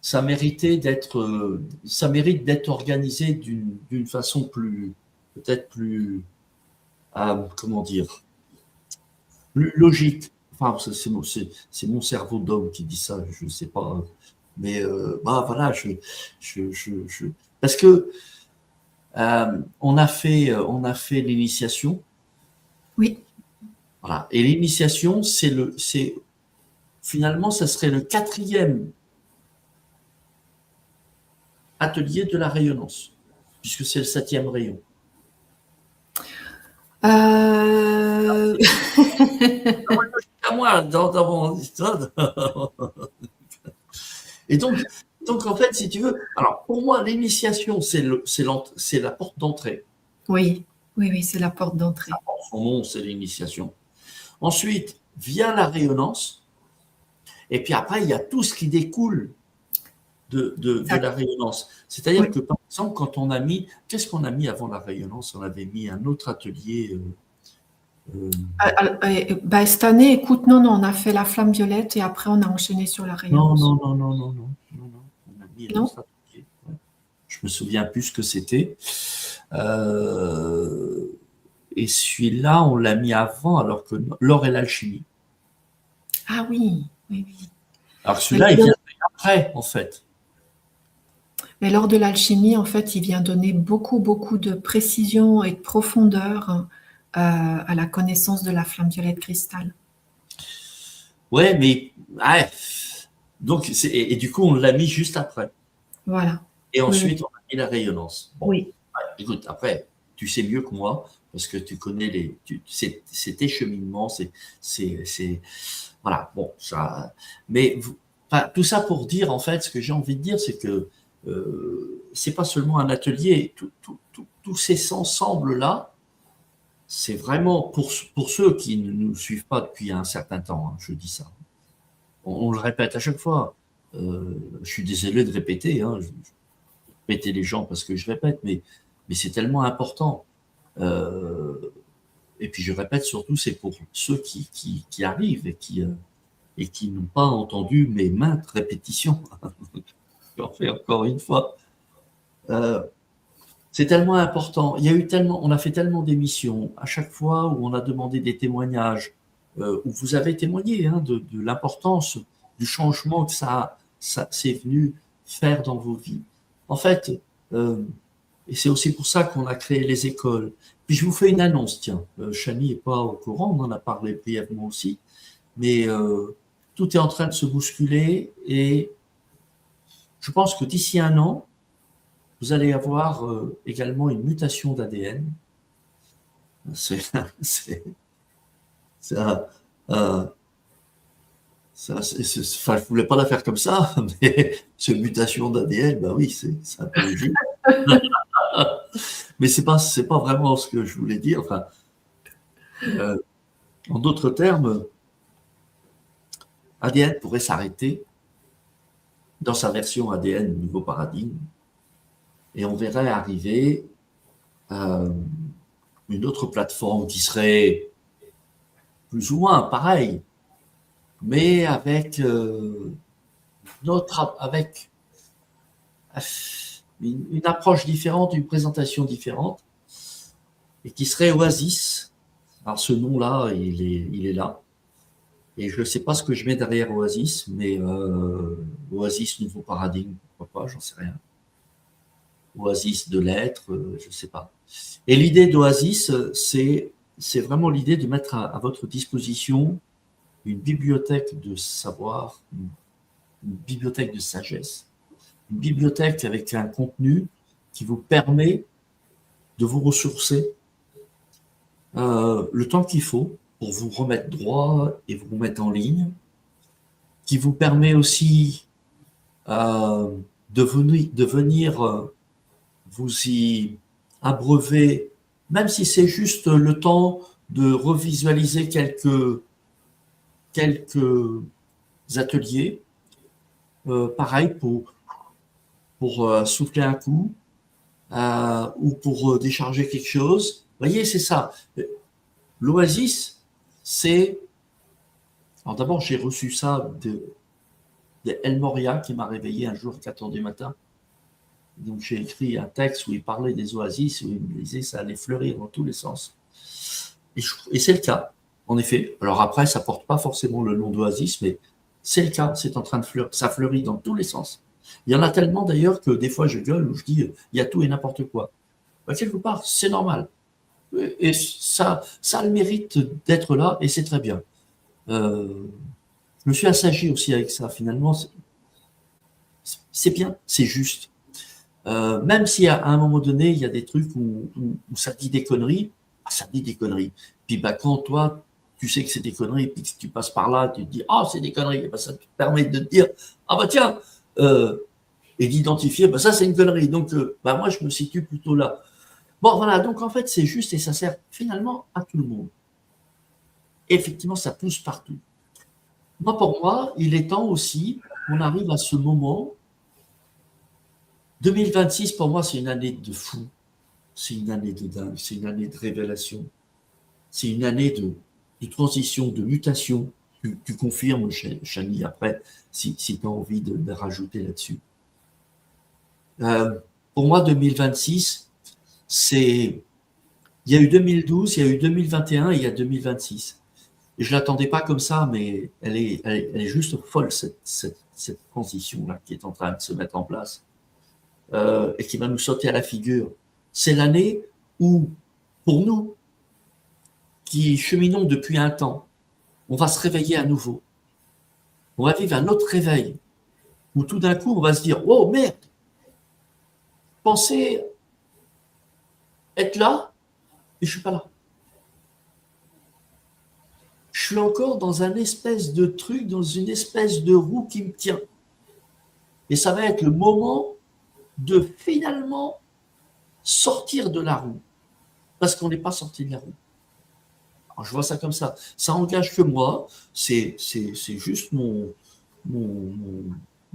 ça mérite d'être organisé d'une façon peut-être plus, comment dire, plus logique. Enfin, c'est mon cerveau d'homme qui dit ça, je ne sais pas. Mais bah voilà, parce que on a fait l'initiation, Oui, voilà. Et l'initiation, finalement, ça serait le 4e atelier de la rayonnance, puisque c'est le 7e rayon. euh... À moi, dans mon histoire. Et donc, en fait, si tu veux, alors pour moi, l'initiation, c'est la porte d'entrée. oui, oui, oui, c'est la porte d'entrée. Son nom, c'est l'initiation. Ensuite, vient la rayonnance. Et puis après, il y a tout ce qui découle de la rayonnance. C'est-à-dire Oui. que, par exemple, qu'est-ce qu'on a mis avant la rayonnance? On avait mis un autre atelier. Cette année, écoute, non, on a fait la flamme violette et après on a enchaîné sur la Non, rayonnance. non, non, non, non, non, non, non. On a mis un Non? autre atelier. Ouais. Je me souviens plus ce que c'était. Euh, et celui-là, on l'a mis avant, alors que l'or et l'alchimie. Ah oui, oui, oui. Alors Mais, celui-là, il vient après, en fait. mais lors de l'alchimie, en fait, il vient donner beaucoup, beaucoup de précision et de profondeur à la connaissance de la flamme violette cristal. Ouais, mais ouais. Donc, et du coup, on l'a mis juste après. Voilà. Et Oui, oui. ensuite, on a mis la rayonnance. Bon, Oui. ouais, écoute, après, tu sais mieux que moi, parce que tu connais c'est tes cheminements, voilà, bon, ça. Mais enfin, tout ça pour dire, en fait, ce que j'ai envie de dire, c'est que c'est pas seulement un atelier, tous ces ensembles-là, c'est vraiment pour ceux qui ne nous suivent pas depuis un certain temps, hein, je dis ça. On le répète à chaque fois. Je suis désolé de répéter, hein, répéter les gens parce que je répète, mais c'est tellement important. Et puis je répète surtout, c'est pour ceux qui arrivent et qui n'ont pas entendu mes maintes répétitions. J'en fais encore une fois. C'est tellement important. On a fait tellement d'émissions à chaque fois où on a demandé des témoignages, où vous avez témoigné de l'importance du changement que ça c'est venu faire dans vos vies. En fait, et c'est aussi pour ça qu'on a créé les écoles. Puis je vous fais une annonce, tiens. Chani n'est pas au courant, on en a parlé brièvement aussi, mais tout est en train de se bousculer et je pense que d'ici un an, vous allez avoir également une mutation d'ADN. C'est ça. Enfin, je voulais pas la faire comme ça, mais cette mutation d'ADN, ben oui, c'est un peu juste. Mais c'est pas vraiment ce que je voulais dire. Enfin, en d'autres termes, ADN pourrait s'arrêter dans sa version ADN nouveau paradigme, et on verrait arriver une autre plateforme qui serait plus ou moins pareille, mais avec avec une approche différente, une présentation différente, et qui serait Oasis. Alors ce nom-là, il est là. Et je ne sais pas ce que je mets derrière Oasis, mais Oasis nouveau paradigme, pourquoi pas, j'en sais rien. Oasis de l'être, je ne sais pas. Et l'idée d'Oasis, c'est vraiment l'idée de mettre à votre disposition une bibliothèque de savoir, une bibliothèque de sagesse, une bibliothèque avec un contenu qui vous permet de vous ressourcer le temps qu'il faut pour vous remettre droit et vous remettre en ligne, qui vous permet aussi de venir vous y abreuver, même si c'est juste le temps de revisualiser quelques ateliers, pareil pour souffler un coup ou pour décharger quelque chose. Vous voyez, c'est ça. L'Oasis, c'est... Alors d'abord, j'ai reçu ça de El Moria qui m'a réveillé un jour à 4 heures du matin. Donc j'ai écrit un texte où il parlait des oasis, où il me disait que ça allait fleurir dans tous les sens. Et c'est le cas, en effet. Alors après, ça porte pas forcément le nom d'oasis, mais c'est le cas, c'est en train de fleurir, ça fleurit dans tous les sens. Il y en a tellement d'ailleurs que des fois je gueule où je dis il y a tout et n'importe quoi. Ben, quelque part, c'est normal. Et ça a le mérite d'être là et c'est très bien. Je me suis assagi aussi avec ça, finalement. C'est bien, c'est juste. Même si à un moment donné, il y a des trucs où ça dit des conneries, ça dit des conneries. Puis bah, quand toi, tu sais que c'est des conneries, puis que tu passes par là, tu te dis, ah, c'est des conneries, bah, ça te permet de te dire, ah bah tiens, et d'identifier, bah, ça c'est une connerie. Donc, bah, moi, je me situe plutôt là. Bon, voilà, donc en fait, c'est juste et ça sert finalement à tout le monde. Et effectivement, ça pousse partout. Moi, pour moi, il est temps aussi qu'on arrive à ce moment. 2026, pour moi, c'est une année de fou. C'est une année de dingue. C'est une année de révélation. C'est une année de transition, de mutation. Tu confirmes, Chani, après, si tu as envie de rajouter là-dessus. Pour moi, 2026, c'est... Il y a eu 2012, il y a eu 2021 et il y a 2026. Et je ne l'attendais pas comme ça, mais elle est juste folle, cette transition-là qui est en train de se mettre en place. Et qui va nous sauter à la figure. C'est l'année où, pour nous, qui cheminons depuis un temps, on va se réveiller à nouveau. On va vivre un autre réveil, où tout d'un coup, on va se dire, oh merde, pensez être là, et je suis pas là. Je suis encore dans un espèce de truc, dans une espèce de roue qui me tient. Et ça va être le moment de finalement sortir de la roue. Parce qu'on n'est pas sorti de la roue. Alors, je vois ça comme ça. Ça engage que moi. C'est juste mon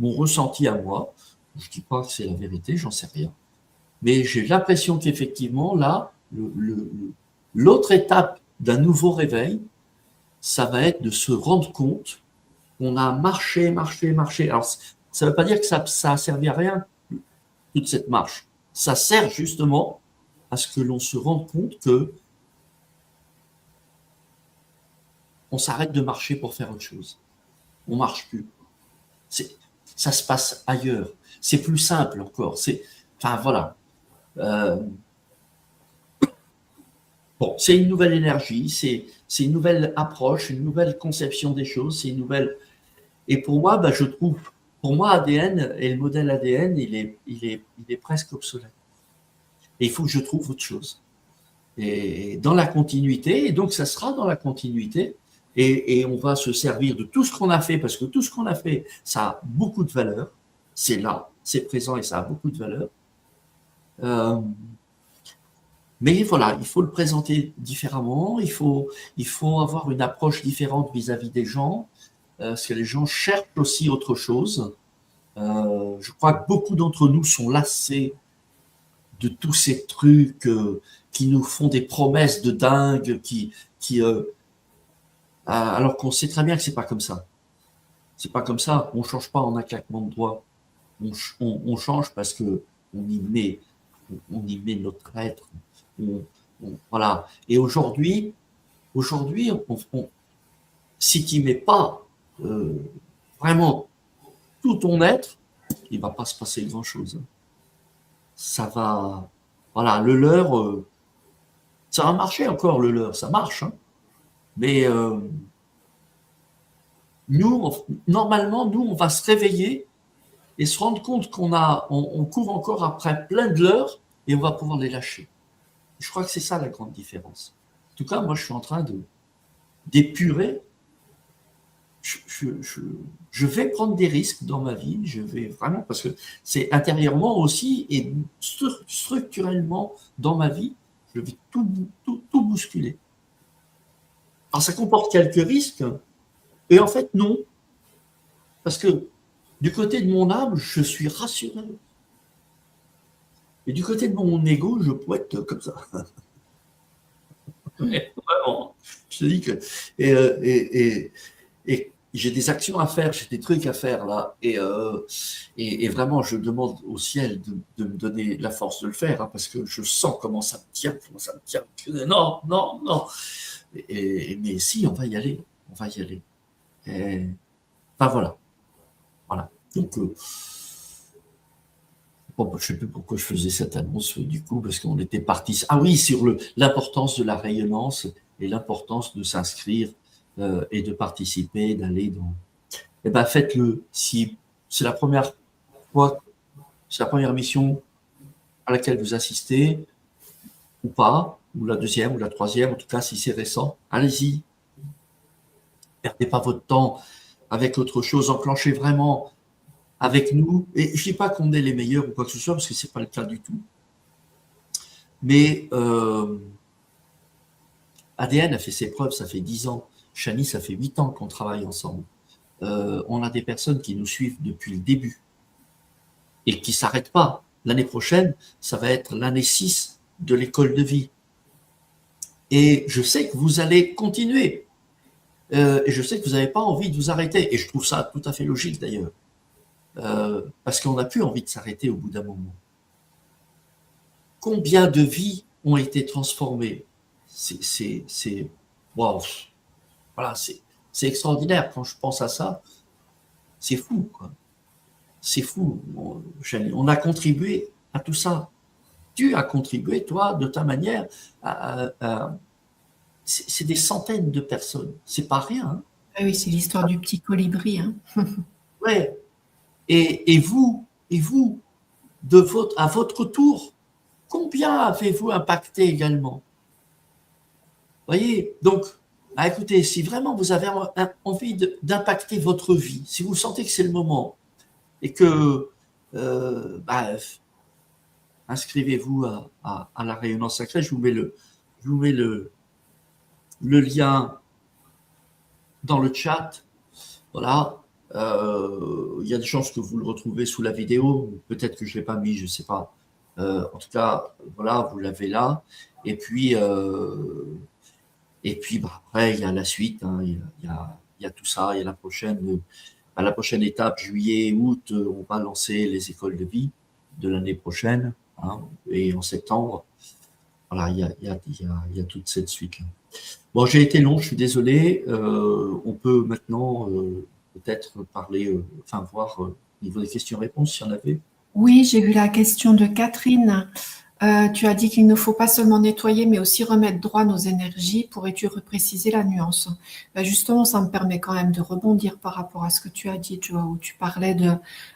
ressenti à moi. Je ne dis pas que c'est la vérité, j'en sais rien. Mais j'ai l'impression qu'effectivement, là, l'autre étape d'un nouveau réveil, ça va être de se rendre compte qu'on a marché, marché, marché. Alors, ça ne veut pas dire que ça a servi à rien, toute cette marche. Ça sert justement à ce que l'on se rende compte que on s'arrête de marcher pour faire autre chose. On marche plus. Ça se passe ailleurs. C'est plus simple encore. Enfin voilà. Euh, bon, c'est une nouvelle énergie, c'est une nouvelle approche, une nouvelle conception des choses, c'est une nouvelle. Et pour moi, je trouve, pour moi, ADN et le modèle ADN, il est presque obsolète. Et il faut que je trouve autre chose. Et dans la continuité, et donc ça sera dans la continuité, et on va se servir de tout ce qu'on a fait, parce que tout ce qu'on a fait, ça a beaucoup de valeur, c'est là, c'est présent et ça a beaucoup de valeur. Mais voilà, il faut le présenter différemment, il faut avoir une approche différente vis-à-vis des gens, parce que les gens cherchent aussi autre chose. Je crois que beaucoup d'entre nous sont lassés de tous ces trucs qui nous font des promesses de dingue, alors qu'on sait très bien que c'est pas comme ça. C'est pas comme ça. On change pas en un claquement de doigts. On change parce que on y met notre être. Voilà. Et aujourd'hui, si tu mets pas vraiment tout ton être, il va pas se passer grand chose. Ça va, voilà, le leurre, ça va marcher encore le leurre, ça marche, hein. Mais normalement, nous, on va se réveiller et se rendre compte on court encore après plein de leurres et on va pouvoir les lâcher. Je crois que c'est ça la grande différence. En tout cas, moi, je suis en train d'épurer. Je vais prendre des risques dans ma vie, je vais vraiment, parce que c'est intérieurement aussi et structurellement dans ma vie, je vais tout bousculer. Alors, ça comporte quelques risques, et en fait, non. Parce que du côté de mon âme, je suis rassuré. Et du côté de mon ego, je peux être comme ça. Vraiment, je te dis que. Et j'ai des actions à faire, j'ai des trucs à faire là. Et vraiment, je demande au ciel de me donner la force de le faire, hein, parce que je sens comment ça me tient, comment ça me tient. Non, non, non. Mais si, on va y aller. On va y aller. Enfin, voilà. Voilà. Donc, bon, je ne sais plus pourquoi je faisais cette annonce du coup, parce qu'on était parti. Ah oui, sur l'importance de la rayonnance et l'importance de s'inscrire et de participer, d'aller dans. Eh ben, faites-le. Si c'est la première fois, c'est la première mission à laquelle vous assistez, ou pas, ou la deuxième, ou la troisième, en tout cas, si c'est récent, allez-y. Perdez pas votre temps avec autre chose, enclenchez vraiment avec nous. Et je ne dis pas qu'on est les meilleurs ou quoi que ce soit, parce que ce n'est pas le cas du tout. Mais ADN a fait ses preuves, ça fait 10 ans. Chani, ça fait 8 ans qu'on travaille ensemble. On a des personnes qui nous suivent depuis le début et qui ne s'arrêtent pas. L'année prochaine, ça va être l'année 6 de l'école de vie. Et je sais que vous allez continuer. Et je sais que vous n'avez pas envie de vous arrêter. Et je trouve ça tout à fait logique d'ailleurs. Parce qu'on n'a plus envie de s'arrêter au bout d'un moment. Combien de vies ont été transformées? C'est wow. Voilà, c'est extraordinaire quand je pense à ça. C'est fou, quoi. C'est fou. On a contribué à tout ça. Tu as contribué, toi, de ta manière. C'est des centaines de personnes. C'est pas rien. Hein. Ah oui, c'est l'histoire du petit colibri. Hein. Ouais. Et vous, à votre tour, combien avez-vous impacté également? Voyez, donc, écoutez, si vraiment vous avez envie d'impacter votre vie, si vous sentez que c'est le moment, et que inscrivez-vous à la rayonnance sacrée, je vous mets le lien dans le chat. Voilà. Il y a des chances que vous le retrouvez sous la vidéo. Peut-être que je ne l'ai pas mis, je ne sais pas. En tout cas, voilà, vous l'avez là. Et puis, après, il y a la suite. Hein. Il y a tout ça. Il y a la prochaine. À la prochaine étape, juillet, août, on va lancer les écoles de vie de l'année prochaine. Hein. Et en septembre, voilà, il y a toute cette suite-là. Bon, j'ai été long, je suis désolé. On peut maintenant peut-être parler, voir au niveau des questions-réponses, s'il y en avait. Oui, j'ai vu la question de Catherine. Tu as dit qu'il ne faut pas seulement nettoyer, mais aussi remettre droit nos énergies. Pourrais-tu repréciser la nuance? Justement, ça me permet quand même de rebondir par rapport à ce que tu as dit, Joao, où tu parlais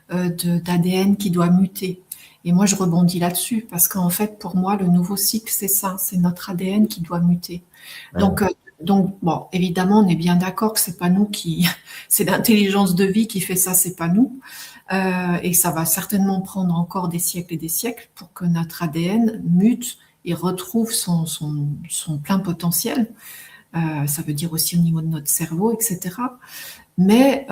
d'ADN qui doit muter. Et moi, je rebondis là-dessus, parce qu'en fait, pour moi, le nouveau cycle, c'est ça, c'est notre ADN qui doit muter. Ouais. Donc, bon, évidemment, on est bien d'accord que c'est pas nous c'est l'intelligence de vie qui fait ça, c'est pas nous. Et ça va certainement prendre encore des siècles et des siècles pour que notre ADN mute et retrouve son plein potentiel. Ça veut dire aussi au niveau de notre cerveau, etc. Mais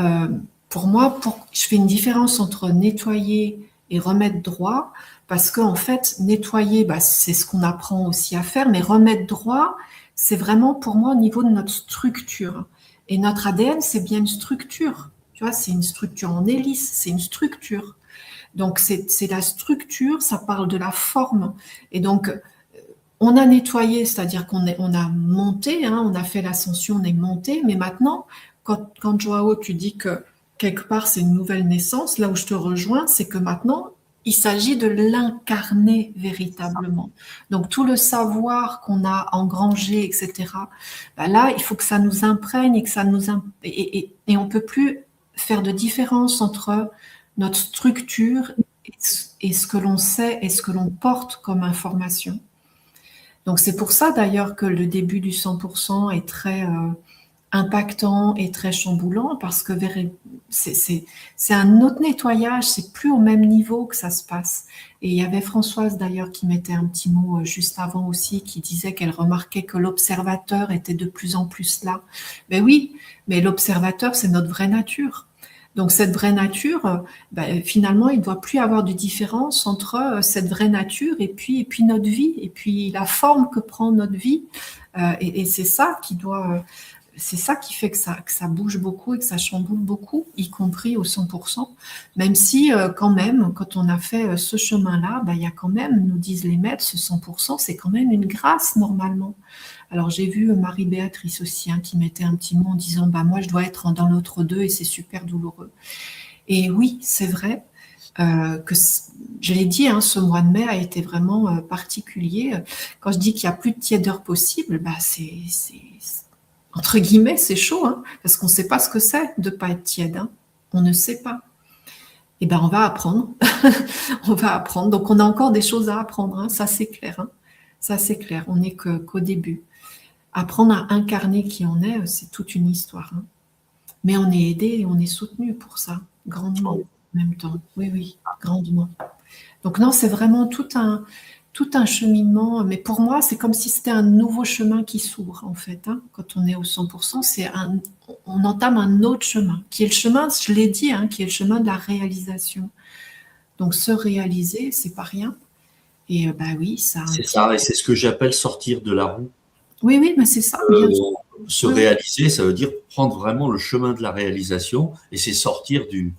pour moi, je fais une différence entre nettoyer et remettre droit, parce qu'en fait, nettoyer, c'est ce qu'on apprend aussi à faire, mais remettre droit, c'est vraiment pour moi au niveau de notre structure. Et notre ADN, c'est bien une structure. Tu vois, c'est une structure en hélice, c'est une structure. Donc, c'est la structure, ça parle de la forme. Et donc, on a nettoyé, c'est-à-dire on a monté, hein, on a fait l'ascension, on est monté, mais maintenant, quand Joao, tu dis que quelque part, c'est une nouvelle naissance, là où je te rejoins, c'est que maintenant, il s'agit de l'incarner véritablement. Donc, tout le savoir qu'on a engrangé, etc., là, il faut que ça nous imprègne et que ça nous et on peut plus faire de différence entre notre structure et ce que l'on sait et ce que l'on porte comme information. Donc c'est pour ça d'ailleurs que le début du 100% est très impactant et très chamboulant, parce que c'est un autre nettoyage, c'est plus au même niveau que ça se passe. Et il y avait Françoise d'ailleurs qui mettait un petit mot juste avant aussi, qui disait qu'elle remarquait que l'observateur était de plus en plus là. Mais oui, mais l'observateur, c'est notre vraie nature. Donc cette vraie nature, finalement, il ne doit plus avoir de différence entre cette vraie nature et puis notre vie, et puis la forme que prend notre vie. Et c'est ça c'est ça qui fait que ça bouge beaucoup et que ça chamboule beaucoup, y compris au 100%. Même si, quand même, quand on a fait ce chemin-là, il y a quand même, nous disent les maîtres, ce 100%, c'est quand même une grâce normalement. Alors j'ai vu Marie-Béatrice aussi, hein, qui mettait un petit mot en disant moi je dois être dans l'autre deux et c'est super douloureux. Et oui, c'est vrai que je l'ai dit, hein, ce mois de mai a été vraiment particulier. Quand je dis qu'il n'y a plus de tiédeur possible, c'est entre guillemets, c'est chaud, hein, parce qu'on ne sait pas ce que c'est de ne pas être tiède. Hein. On ne sait pas. Eh bien, on va apprendre. On va apprendre. Donc, on a encore des choses à apprendre, hein, ça c'est clair. Hein. Ça c'est clair, on n'est qu'au début. Apprendre à incarner qui on est, c'est toute une histoire. Hein. Mais on est aidé et on est soutenu pour ça, grandement, en même temps. Oui, oui, grandement. Donc non, c'est vraiment tout un cheminement. Mais pour moi, c'est comme si c'était un nouveau chemin qui s'ouvre, en fait. Hein. Quand on est au 100%, on entame un autre chemin, qui est le chemin, je l'ai dit, hein, qui est le chemin de la réalisation. Donc se réaliser, c'est pas rien. Et oui, ça. C'est ça, et c'est ce que j'appelle sortir de la roue. Oui, oui, mais c'est ça. Bien sûr. Se réaliser, ça veut dire prendre vraiment le chemin de la réalisation, et c'est sortir du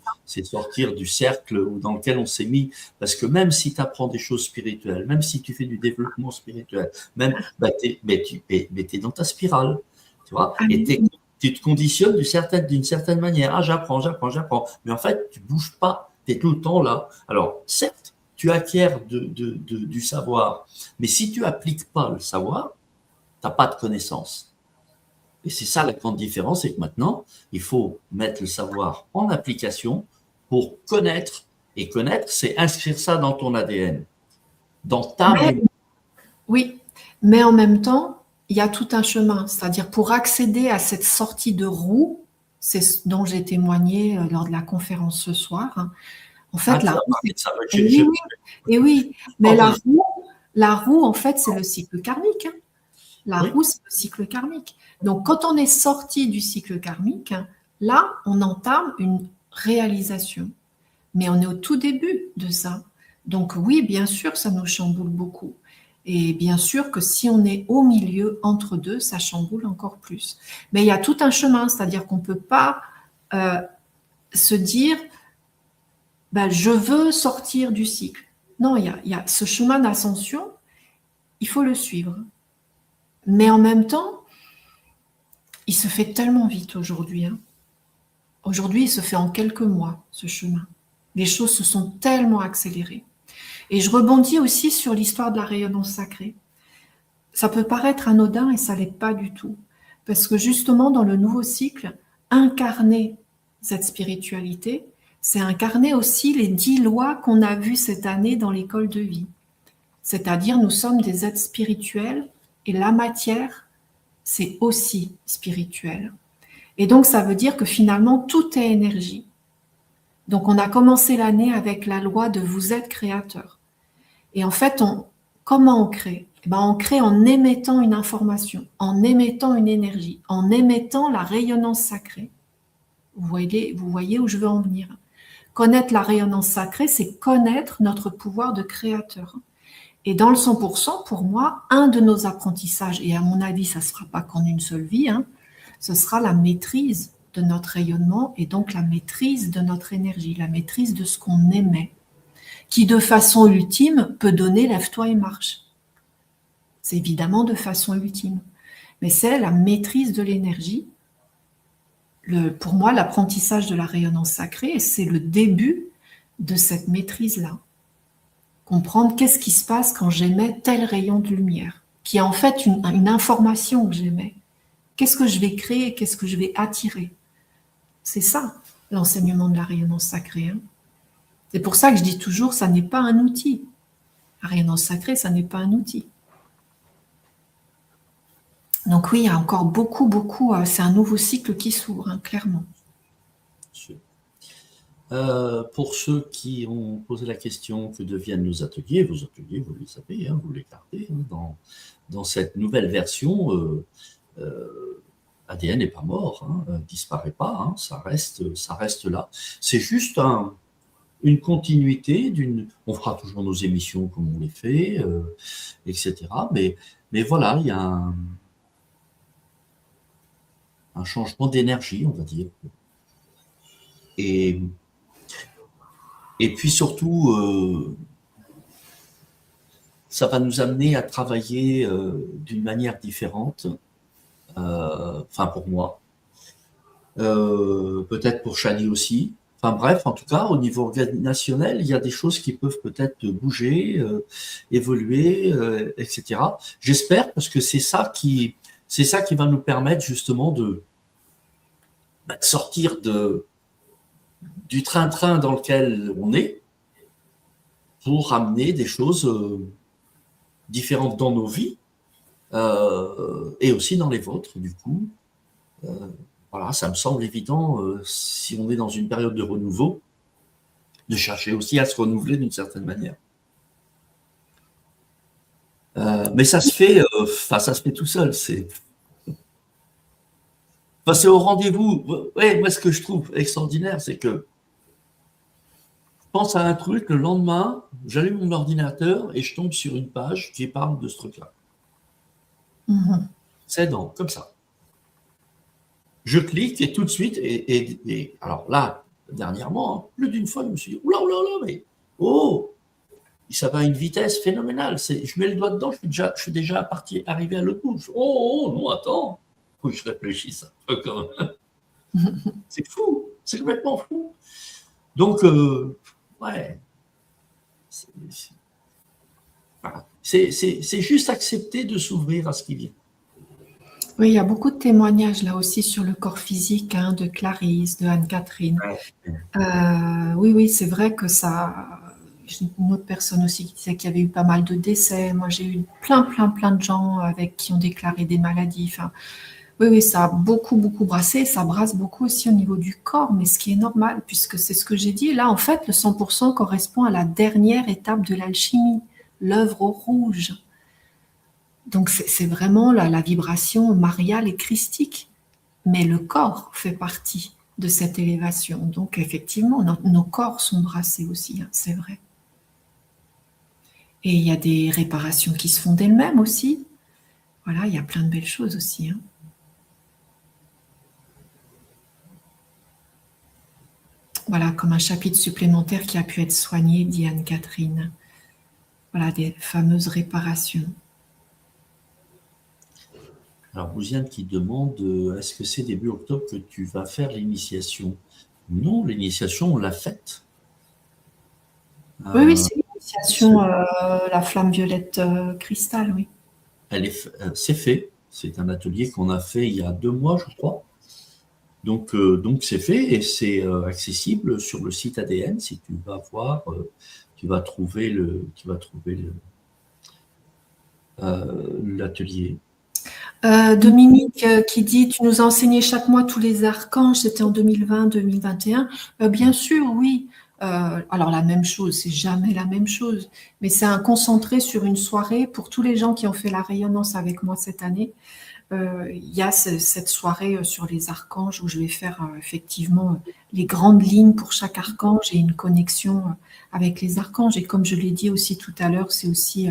cercle dans lequel on s'est mis. Parce que même si tu apprends des choses spirituelles, même si tu fais du développement spirituel, même, tu es dans ta spirale, tu vois, et tu te conditionnes d'une certaine manière. Ah, j'apprends. Mais en fait, tu bouges pas, tu es tout le temps là. Alors, certes, tu acquiers du savoir, mais si tu appliques pas le savoir, tu n'as pas de connaissance. Et c'est ça la grande différence, c'est que maintenant, il faut mettre le savoir en application pour connaître. Et connaître, c'est inscrire ça dans ton ADN, dans ta vie. Oui, mais en même temps, il y a tout un chemin. C'est-à-dire, pour accéder à cette sortie de roue, c'est ce dont j'ai témoigné lors de la conférence ce soir. Hein. En fait, la roue, oui, mais la roue, en fait, c'est le cycle karmique. Hein. La roue, c'est le cycle karmique. Donc, quand on est sorti du cycle karmique, Là, on entame une réalisation, mais on est au tout début de ça. Donc oui, bien sûr, ça nous chamboule beaucoup. Et bien sûr que si on est au milieu, entre deux, ça chamboule encore plus. Mais il y a tout un chemin, c'est-à-dire qu'on ne peut pas se dire ben, je veux sortir du cycle. Non, il y a ce chemin d'ascension, il faut le suivre. Mais en même temps, il se fait tellement vite aujourd'hui. Hein. Aujourd'hui, il se fait en quelques mois, ce chemin. Les choses se sont tellement accélérées. Et je rebondis aussi sur l'histoire de la rayonnance sacrée. Ça peut paraître anodin et ça ne l'est pas du tout. Parce que justement, dans le nouveau cycle, incarner cette spiritualité, c'est incarner aussi les 10 lois qu'on a vues cette année dans l'école de vie. C'est-à-dire, nous sommes des êtres spirituels et la matière, c'est aussi spirituel. Et donc, ça veut dire que finalement, tout est énergie. Donc, on a commencé l'année avec la loi de vous êtes créateur. Et en fait, comment on crée ? On crée en émettant une information, en émettant une énergie, en émettant la rayonnance sacrée. Vous voyez où je veux en venir. Connaître la rayonnance sacrée, c'est connaître notre pouvoir de créateur. Et dans le 100%, pour moi, un de nos apprentissages, et à mon avis, ça ne sera pas qu'en une seule vie, ce sera la maîtrise de notre rayonnement et donc la maîtrise de notre énergie, la maîtrise de ce qu'on émet, qui de façon ultime peut donner lève-toi et marche. C'est évidemment de façon ultime, mais c'est la maîtrise de l'énergie. Pour moi, l'apprentissage de la rayonnance sacrée, c'est le début de cette maîtrise-là. Comprendre qu'est-ce qui se passe quand j'émets tel rayon de lumière, qui est en fait une information que j'émets. Qu'est-ce que je vais créer, qu'est-ce que je vais attirer. C'est ça, l'enseignement de la rayonnance sacrée. C'est pour ça que je dis toujours, ça n'est pas un outil. La rayonnance sacrée, ça n'est pas un outil. Donc oui, il y a encore beaucoup, c'est un nouveau cycle qui s'ouvre, clairement. Pour ceux qui ont posé la question que deviennent nos ateliers, vos ateliers, vous les savez, vous les gardez dans cette nouvelle version. ADN n'est pas mort, disparaît pas, ça reste là. C'est juste une continuité on fera toujours nos émissions comme on les fait, etc. Mais voilà, il y a un changement d'énergie, on va dire. Et puis surtout, ça va nous amener à travailler d'une manière différente. Enfin, pour moi. Peut-être pour Chani aussi. Enfin bref, en tout cas, au niveau organisationnel, il y a des choses qui peuvent peut-être bouger, évoluer, etc. J'espère, parce que c'est ça qui va nous permettre justement de sortir du train-train dans lequel on est pour amener des choses différentes dans nos vies et aussi dans les vôtres, du coup. Voilà, ça me semble évident, si on est dans une période de renouveau, de chercher aussi à se renouveler d'une certaine manière. Mais ça se fait, ça se fait tout seul. C'est au rendez-vous. Ouais, moi, ce que je trouve extraordinaire, c'est que je pense à un truc, le lendemain, j'allume mon ordinateur et je tombe sur une page qui parle de ce truc-là. C'est comme ça. Je clique et tout de suite, et alors là, dernièrement, plus d'une fois, je me suis dit, oula, mais ça va à une vitesse phénoménale. Je mets le doigt dedans, je suis déjà arrivé à l'autre bout. Non, attends, faut que je réfléchisse un peu quand même. C'est fou, c'est complètement fou. Donc, ouais, c'est juste accepter de s'ouvrir à ce qui vient. Oui, il y a beaucoup de témoignages là aussi sur le corps physique de Clarisse, de Anne-Catherine. Oui, c'est vrai que ça... Une autre personne aussi qui disait qu'il y avait eu pas mal de décès. Moi, j'ai eu plein de gens qui ont déclaré des maladies. Enfin, oui, ça a beaucoup brassé. Ça brasse beaucoup aussi au niveau du corps, mais ce qui est normal, puisque c'est ce que j'ai dit. Là, en fait, le 100% correspond à la dernière étape de l'alchimie, l'œuvre au rouge. Donc, c'est vraiment la vibration mariale et christique. Mais le corps fait partie de cette élévation. Donc effectivement, nos corps sont brassés aussi, hein, c'est vrai. Et il y a des réparations qui se font d'elles-mêmes aussi. Voilà, il y a plein de belles choses aussi. Hein. Voilà, comme un chapitre supplémentaire qui a pu être soigné, dit Anne-Catherine. Voilà, des fameuses réparations. Alors, Bouziane qui demande est-ce que c'est début octobre que tu vas faire l'initiation? Non, l'initiation, on l'a faite. Oui, c'est l'initiation, la flamme violette cristal, oui. C'est fait. C'est un atelier qu'on a fait il y a 2 mois, je crois. Donc c'est fait et c'est accessible sur le site ADN. Si tu vas voir, tu vas trouver l'atelier. Dominique qui dit, tu nous as enseigné chaque mois tous les archanges, c'était en 2020-2021. Bien sûr, oui. Alors la même chose, c'est jamais la même chose, mais c'est un concentré sur une soirée pour tous les gens qui ont fait la rayonnance avec moi cette année. Il y a cette soirée sur les archanges où je vais faire effectivement les grandes lignes pour chaque archange et une connexion avec les archanges. Et comme je l'ai dit aussi tout à l'heure, c'est aussi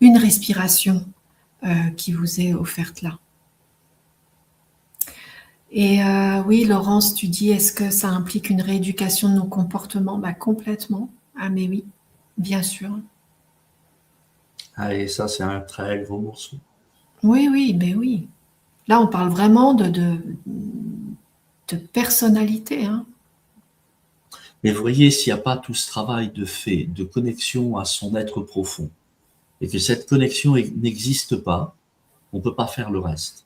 une respiration qui vous est offerte là. Et oui, Laurence, tu dis, est-ce que ça implique une rééducation de nos comportements? Complètement. Ah mais oui, bien sûr. Ah, et ça, c'est un très gros morceau. Oui, mais oui. Là, on parle vraiment de personnalité. Hein. Mais vous voyez, s'il n'y a pas tout ce travail de fait, de connexion à son être profond, et que cette connexion n'existe pas, on ne peut pas faire le reste.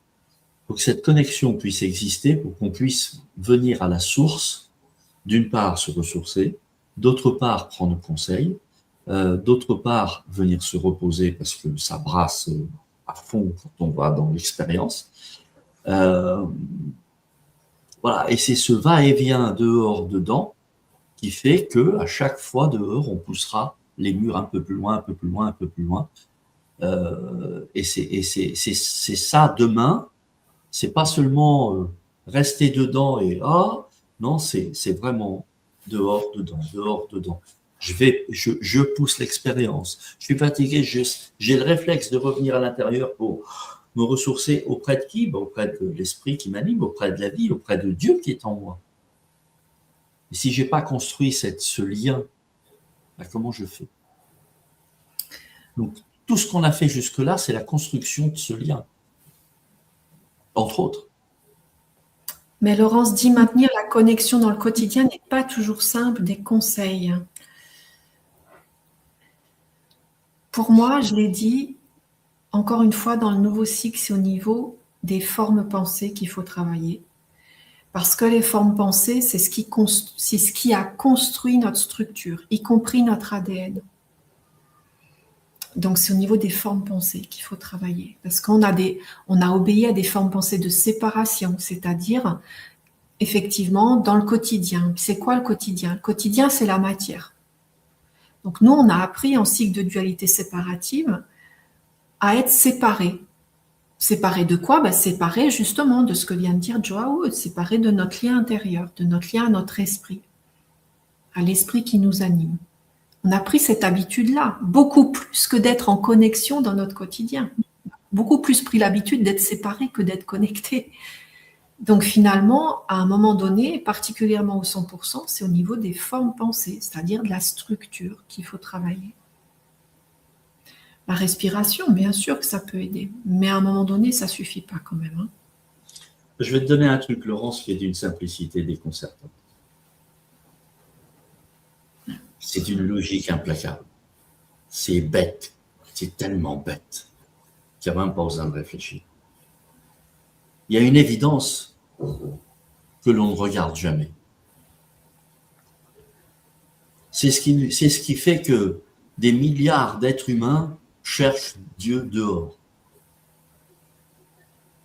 Pour que cette connexion puisse exister, pour qu'on puisse venir à la source, d'une part se ressourcer, d'autre part prendre conseil, d'autre part venir se reposer parce que ça brasse à fond quand on va dans l'expérience. Voilà, et c'est ce va-et-vient dehors-dedans qui fait que à chaque fois dehors, on poussera les murs un peu plus loin, un peu plus loin, un peu plus loin. Et c'est ça demain. C'est pas seulement rester dedans et non, c'est vraiment dehors, dedans, dehors, dedans. Je pousse l'expérience. Je suis fatigué, j'ai le réflexe de revenir à l'intérieur pour me ressourcer auprès de qui? Auprès de l'esprit qui m'anime, auprès de la vie, auprès de Dieu qui est en moi. Et si j'ai pas construit ce lien, comment je fais? Donc, tout ce qu'on a fait jusque-là, c'est la construction de ce lien. Entre autres. Mais Laurence dit, maintenir la connexion dans le quotidien n'est pas toujours simple, des conseils. Pour moi, je l'ai dit, encore une fois, dans le nouveau cycle, c'est au niveau des formes pensées qu'il faut travailler. Parce que les formes pensées, c'est ce qui a construit notre structure, y compris notre ADN. Donc, c'est au niveau des formes pensées qu'il faut travailler. Parce qu'on a obéi à des formes pensées de séparation, c'est-à-dire, effectivement, dans le quotidien. C'est quoi le quotidien? Le quotidien, c'est la matière. Donc, nous, on a appris en cycle de dualité séparative à être séparés. Séparés de quoi? Séparés justement de ce que vient de dire Joao, séparés de notre lien intérieur, de notre lien à notre esprit, à l'esprit qui nous anime. On a pris cette habitude-là, beaucoup plus que d'être en connexion dans notre quotidien. Beaucoup plus pris l'habitude d'être séparés que d'être connectés. Donc finalement, à un moment donné, particulièrement au 100%, c'est au niveau des formes pensées, c'est-à-dire de la structure qu'il faut travailler. La respiration, bien sûr que ça peut aider, mais à un moment donné, ça ne suffit pas quand même. Hein. Je vais te donner un truc, Laurence, qui est d'une simplicité déconcertante. C'est d'une logique implacable. C'est bête. C'est tellement bête qu'il n'y a même pas besoin de réfléchir. Il y a une évidence que l'on ne regarde jamais. C'est ce qui fait que des milliards d'êtres humains cherchent Dieu dehors.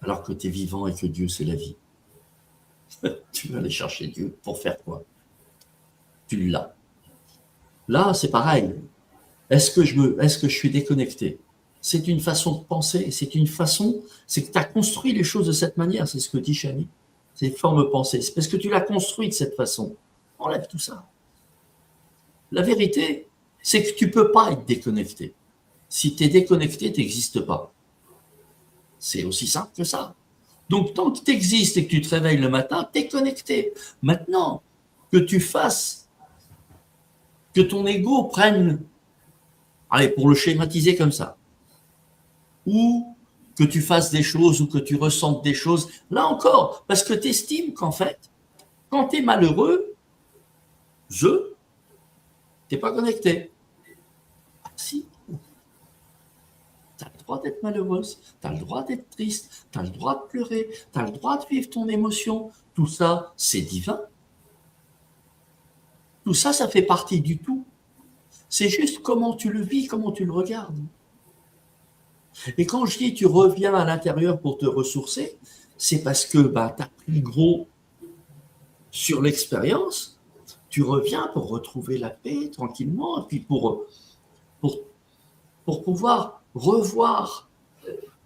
Alors que tu es vivant et que Dieu, c'est la vie. Tu vas aller chercher Dieu pour faire quoi? Tu l'as. Là, c'est pareil. Est-ce que je suis déconnecté? C'est une façon de penser, c'est que tu as construit les choses de cette manière, c'est ce que dit Chani. ces formes pensées. C'est parce que tu l'as construit de cette façon. Enlève tout ça. La vérité, c'est que tu ne peux pas être déconnecté. Si tu es déconnecté, tu n'existes pas. C'est aussi simple que ça. Donc, tant que tu existes et que tu te réveilles le matin, tu es connecté. Maintenant, que tu fasses, que ton ego prenne, allez, pour le schématiser comme ça, ou que tu fasses des choses ou que tu ressentes des choses, là encore, parce que tu estimes qu'en fait, quand tu es malheureux, tu n'es pas connecté. Ah, si. Tu as le droit d'être malheureuse, tu as le droit d'être triste, tu as le droit de pleurer, tu as le droit de vivre ton émotion. Tout ça, c'est divin. Tout ça, ça fait partie du tout. C'est juste comment tu le vis, comment tu le regardes. Et quand je dis tu reviens à l'intérieur pour te ressourcer, c'est parce que tu as pris gros sur l'expérience, tu reviens pour retrouver la paix tranquillement, et puis pour pouvoir revoir,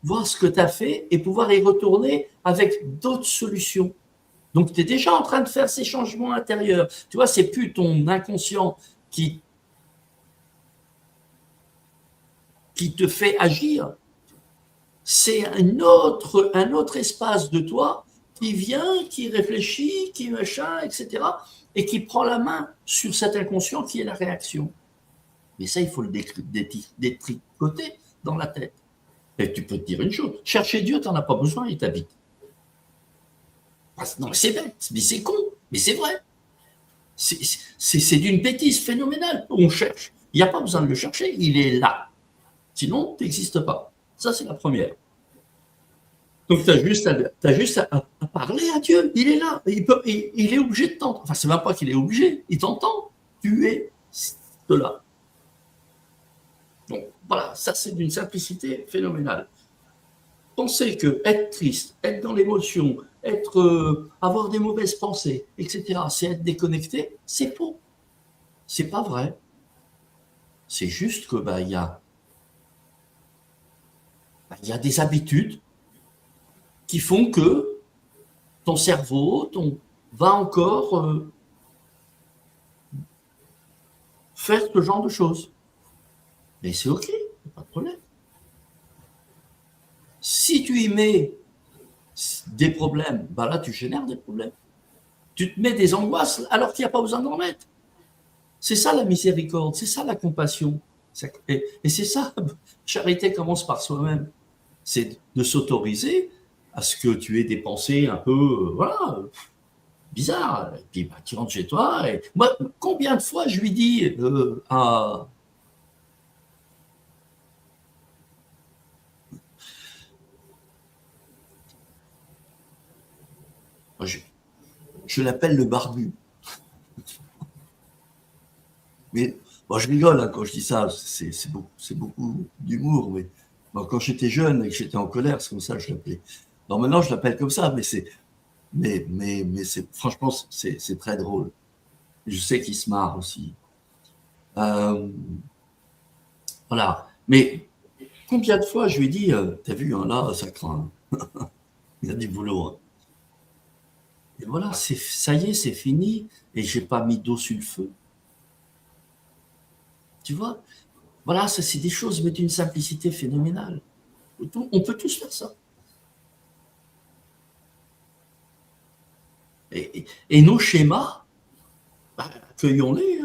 voir ce que tu as fait et pouvoir y retourner avec d'autres solutions. Donc, tu es déjà en train de faire ces changements intérieurs. Tu vois, c'est plus ton inconscient qui te fait agir. C'est un autre espace de toi qui vient, qui réfléchit, qui machin, etc. et qui prend la main sur cet inconscient qui est la réaction. Mais ça, il faut le détricoter dans la tête. Et tu peux te dire une chose, chercher Dieu, tu n'en as pas besoin, il t'habite. Non, c'est bête, mais c'est con, mais c'est vrai. C'est d'une bêtise phénoménale. On cherche. Il n'y a pas besoin de le chercher, il est là. Sinon, tu n'existes pas. Ça, c'est la première. Donc, tu as juste à parler à Dieu. Il est là. Il est obligé de t'entendre. Enfin, c'est même pas qu'il est obligé. Il t'entend. Tu es là. Donc, voilà. Ça, c'est d'une simplicité phénoménale. Penser que être triste, être dans l'émotion, avoir des mauvaises pensées, etc., c'est être déconnecté, c'est faux. C'est pas vrai. C'est juste que il y a des habitudes qui font que ton cerveau va encore faire ce genre de choses. Mais c'est OK, pas de problème. Si tu y mets des problèmes, là, tu génères des problèmes. Tu te mets des angoisses alors qu'il n'y a pas besoin d'en mettre. C'est ça la miséricorde, c'est ça la compassion. Et c'est ça, charité commence par soi-même. C'est de s'autoriser à ce que tu aies des pensées un peu, bizarres. Et puis, tu rentres chez toi. Et moi, combien de fois je lui dis à... Je l'appelle le barbu. Mais je rigole quand je dis ça, c'est beaucoup d'humour. Mais quand j'étais jeune et que j'étais en colère, c'est comme ça que je l'appelais. Maintenant, je l'appelle comme ça, mais franchement, c'est très drôle. Je sais qu'il se marre aussi. Voilà. Mais combien de fois je lui ai dit, t'as vu, là, ça craint. Il y a du boulot. Hein. Et voilà, ça y est, c'est fini. Et j'ai pas mis d'eau sur le feu. Tu vois, voilà, ça c'est des choses, mais d'une simplicité phénoménale. On peut tous faire ça. Et nos schémas, accueillons-les.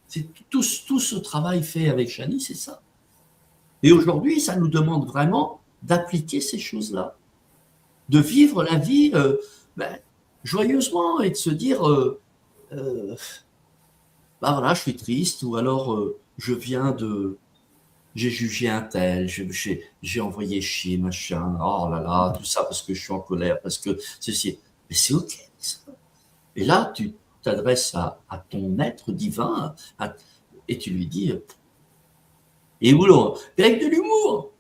C'est tout ce travail fait avec Chani, c'est ça. Et aujourd'hui, ça nous demande vraiment d'appliquer ces choses-là, de vivre la vie joyeusement et de se dire voilà, je suis triste, ou alors j'ai jugé un tel, j'ai envoyé chier, machin, oh là là, tout ça parce que je suis en colère, parce que ceci. Mais c'est OK, ça. Et là, tu t'adresses à ton être divin et tu lui dis, et boulot, avec de l'humour,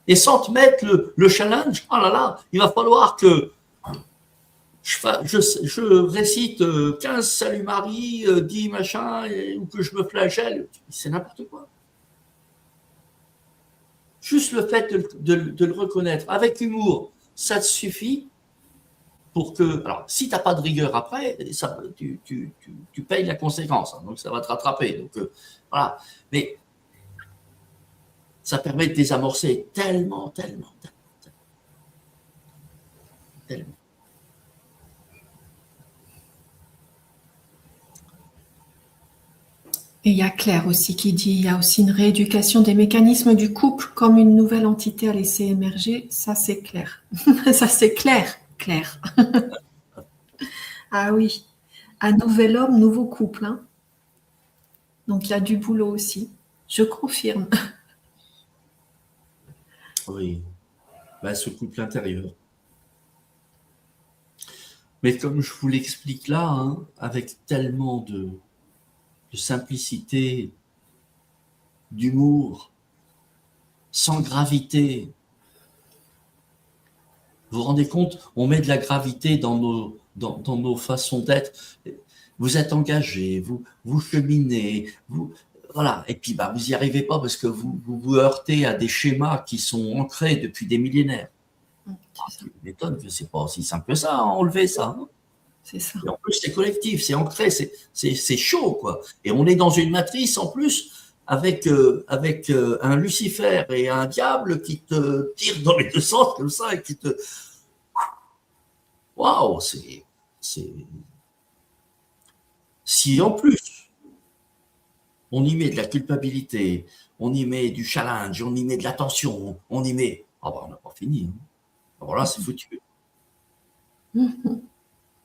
et sans te mettre le challenge, oh là là, il va falloir que je récite 15 Salut Marie, 10 machin, ou que je me flagelle, c'est n'importe quoi. Juste le fait de le reconnaître avec humour. ça te suffit pour que. Alors, si tu n'as pas de rigueur après, tu payes la conséquence, hein, donc ça va te rattraper. Donc, voilà. Mais ça permet de désamorcer tellement. Et il y a Claire aussi qui dit, il y a aussi une rééducation des mécanismes du couple comme une nouvelle entité à laisser émerger. Ça, c'est clair. Ça, c'est clair, Claire. Ah oui. Un nouvel homme, nouveau couple. Hein. Donc, il y a du boulot aussi. Je confirme. Oui. Ben, ce couple intérieur. Mais comme je vous l'explique là, hein, avec tellement de simplicité, d'humour, sans gravité. Vous vous rendez compte, on met de la gravité dans nos façons d'être. Vous êtes engagé, vous cheminez, voilà. Et puis vous n'y arrivez pas parce que vous heurtez à des schémas qui sont ancrés depuis des millénaires. Tu m'étonnes que c'est pas aussi simple que ça, à enlever ça. Hein. C'est ça. Et en plus, c'est collectif, c'est ancré, c'est chaud, quoi. Et on est dans une matrice, en plus, avec un Lucifer et un diable qui te tire dans les deux sens, comme ça, et qui te... Waouh, c'est... Si, en plus, on y met de la culpabilité, on y met du challenge, on y met de l'attention, on y met... Ah on n'a pas fini. Hein. Alors là, c'est foutu.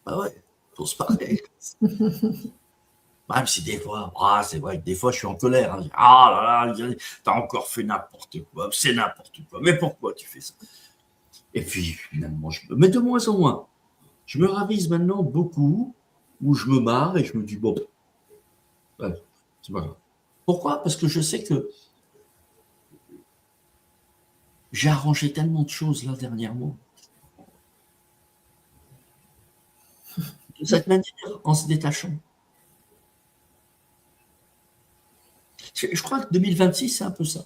Ah ouais, faut se parler. Même si des fois, c'est vrai que des fois je suis en colère. Hein. Ah là là, t'as encore fait n'importe quoi, c'est n'importe quoi. Mais pourquoi tu fais ça? Et puis finalement, mais de moins en moins. Je me ravise maintenant beaucoup, où je me marre et je me dis bon, ouais, c'est pas grave. Pourquoi? Parce que je sais que j'ai arrangé tellement de choses là dernièrement. De cette manière, en se détachant. Je crois que 2026, c'est un peu ça.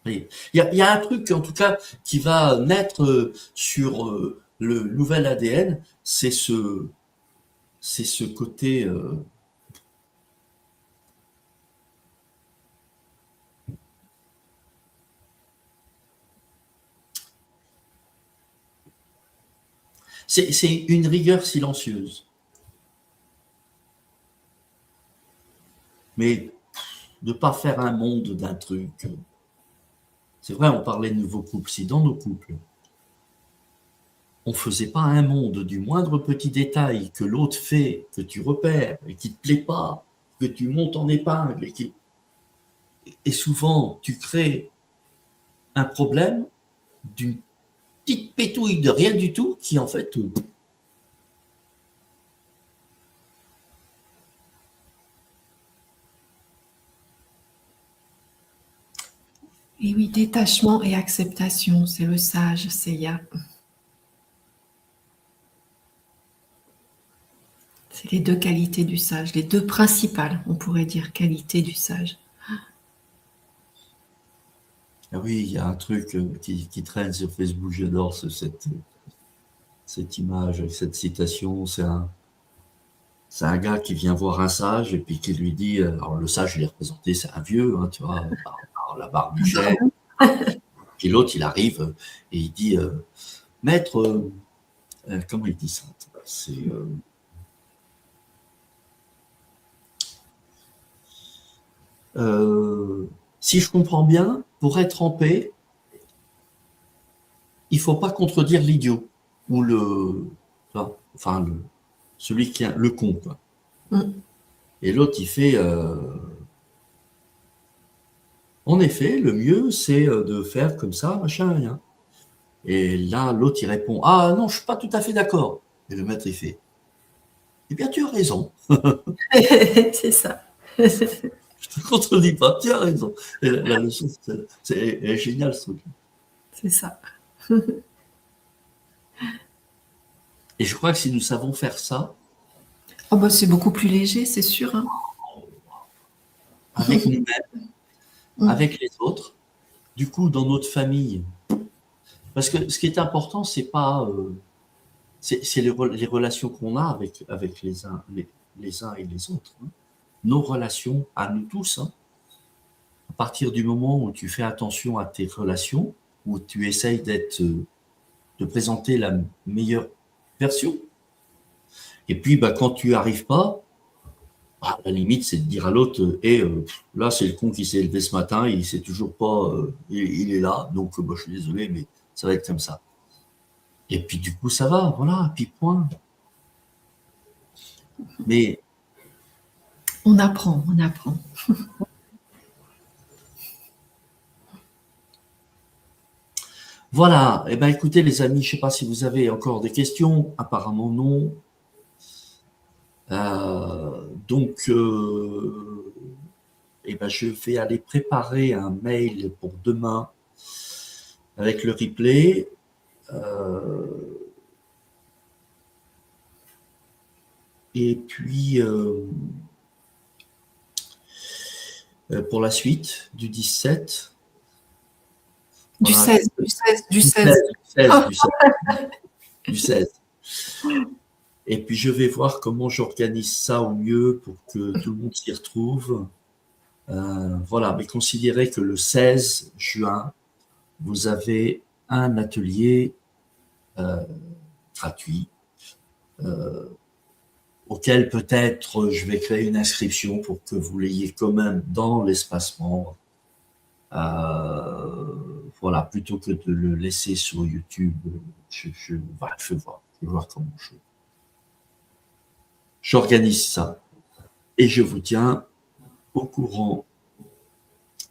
Il y a un truc, en tout cas, qui va naître sur le nouvel ADN, c'est ce côté... c'est une rigueur silencieuse. Mais de ne pas faire un monde d'un truc. C'est vrai, on parlait de nouveaux couples. Si dans nos couples, on ne faisait pas un monde du moindre petit détail que l'autre fait, que tu repères et qui ne te plaît pas, que tu montes en épingle, et souvent tu crées un problème d'une petite pétouille de rien du tout qui en fait... Et oui, détachement et acceptation, c'est le sage, c'est Ya. C'est les deux qualités du sage, les deux principales, on pourrait dire, qualités du sage. Ah oui, il y a un truc qui traîne sur Facebook, j'adore cette image, cette citation. C'est un gars qui vient voir un sage et puis qui lui dit, alors le sage, il est représenté, c'est un vieux, hein, tu vois, par la barbichette. Puis l'autre, il arrive et il dit, maître, comment il dit ça? C'est... si je comprends bien, pour être en paix, il ne faut pas contredire l'idiot ou celui qui a le con. Quoi. Et l'autre, il fait en effet, le mieux, c'est de faire comme ça, machin, rien. Et là, l'autre, il répond ah non, je ne suis pas tout à fait d'accord. Et le maître, il fait eh bien, tu as raison. C'est ça. Je ne te contredis pas, tu as raison. Et la leçon, c'est génial ce truc. C'est ça. Et je crois que si nous savons faire ça, oh bah c'est beaucoup plus léger, c'est sûr. Hein. Avec nous-mêmes, avec les autres, du coup, dans notre famille, Parce que ce qui est important, c'est pas, c'est les relations qu'on a avec les uns et les autres, hein. Nos relations à nous tous, hein. À partir du moment où tu fais attention à tes relations, où tu essayes de présenter la meilleure version, et puis quand tu n'y arrives pas, la limite, c'est de dire à l'autre, là, c'est le con qui s'est levé ce matin, il sait toujours pas, il est là, donc je suis désolé, mais ça va être comme ça. Et puis du coup, ça va, voilà, puis point. Mais On apprend, on apprend. voilà, eh ben écoutez les amis, je ne sais pas si vous avez encore des questions, apparemment non. Donc, eh ben, je vais aller préparer un mail pour demain avec le replay. Et puis, pour la suite du 17. Du Voilà. 16, du 16. Du 16. Et puis, je vais voir comment j'organise ça au mieux pour que tout le monde s'y retrouve. Voilà, mais considérez que le 16 juin, vous avez un atelier gratuit auquel peut-être je vais créer une inscription pour que vous l'ayez quand même dans l'espace membre. Voilà, plutôt que de le laisser sur YouTube, je vais voir comment j'organise ça. Et je vous tiens au courant.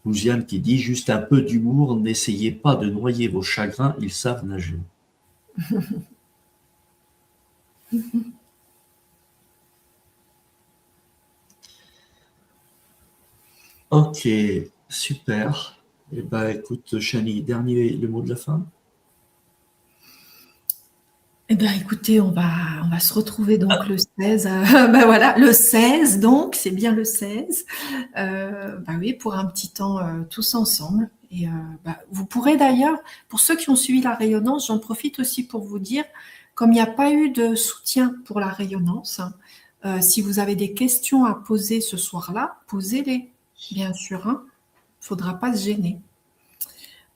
Louisiane qui dit juste un peu d'humour, n'essayez pas de noyer vos chagrins, ils savent nager. Ok, super. Eh ben, écoute, Chani, le mot de la fin. Eh bien, écoutez, on va se retrouver donc le 16. Ben voilà, le 16, donc, c'est bien le 16. Ben oui, pour un petit temps tous ensemble. Et vous pourrez d'ailleurs, pour ceux qui ont suivi la rayonnance, j'en profite aussi pour vous dire, comme il n'y a pas eu de soutien pour la rayonnance, si vous avez des questions à poser ce soir-là, posez-les, bien sûr. Hein. Il ne faudra pas se gêner.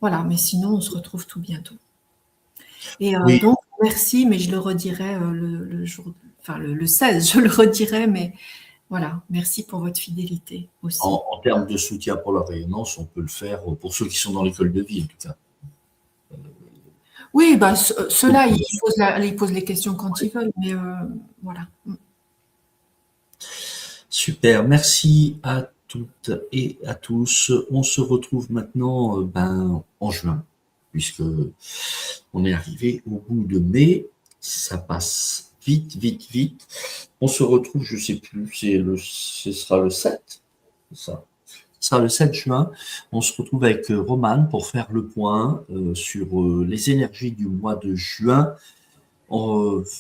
Voilà, mais sinon, on se retrouve tout bientôt. Et Oui. donc, merci, mais je le redirai le jour, enfin le 16, je le redirai, mais voilà, merci pour votre fidélité aussi. En termes de soutien pour la rayonnance, on peut le faire pour ceux qui sont dans l'école de vie, en tout cas. Oui, ceux-là, ils posent les questions quand ils veulent, mais voilà. Super, merci à toutes et à tous. On se retrouve maintenant en juin, puisque on est arrivé au bout de mai. Ça passe vite, vite, vite. On se retrouve, je ne sais plus, ce sera le 7, ça. Ce sera le 7 juin. On se retrouve avec Romane pour faire le point sur les énergies du mois de juin,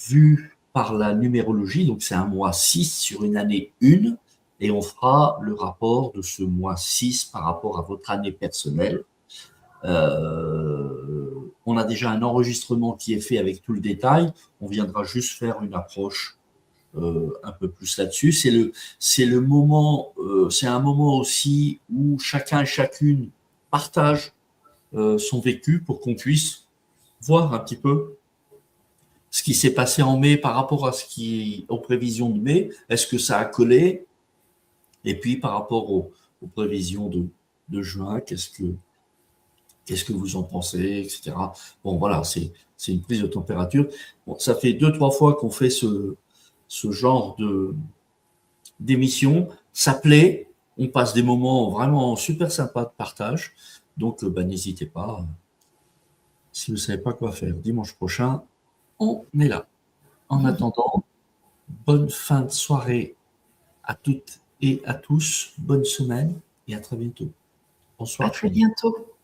vu par la numérologie. Donc, c'est un mois 6 sur une année 1. Et on fera le rapport de ce mois 6 par rapport à votre année personnelle. On a déjà un enregistrement qui est fait avec tout le détail. On viendra juste faire une approche un peu plus là-dessus. C'est un moment aussi où chacun et chacune partage son vécu pour qu'on puisse voir un petit peu ce qui s'est passé en mai par rapport aux prévisions de mai. Est-ce que ça a collé? Et puis par rapport aux prévisions de juin, qu'est-ce que vous en pensez, etc. Bon, voilà, c'est une prise de température. Bon, ça fait 2-3 fois qu'on fait ce genre d'émission. Ça plaît, on passe des moments vraiment super sympas de partage. Donc, n'hésitez pas. Si vous ne savez pas quoi faire dimanche prochain, on est là. En attendant, bonne fin de soirée à toutes et à tous. Bonne semaine et à très bientôt. Bonsoir. À très bientôt.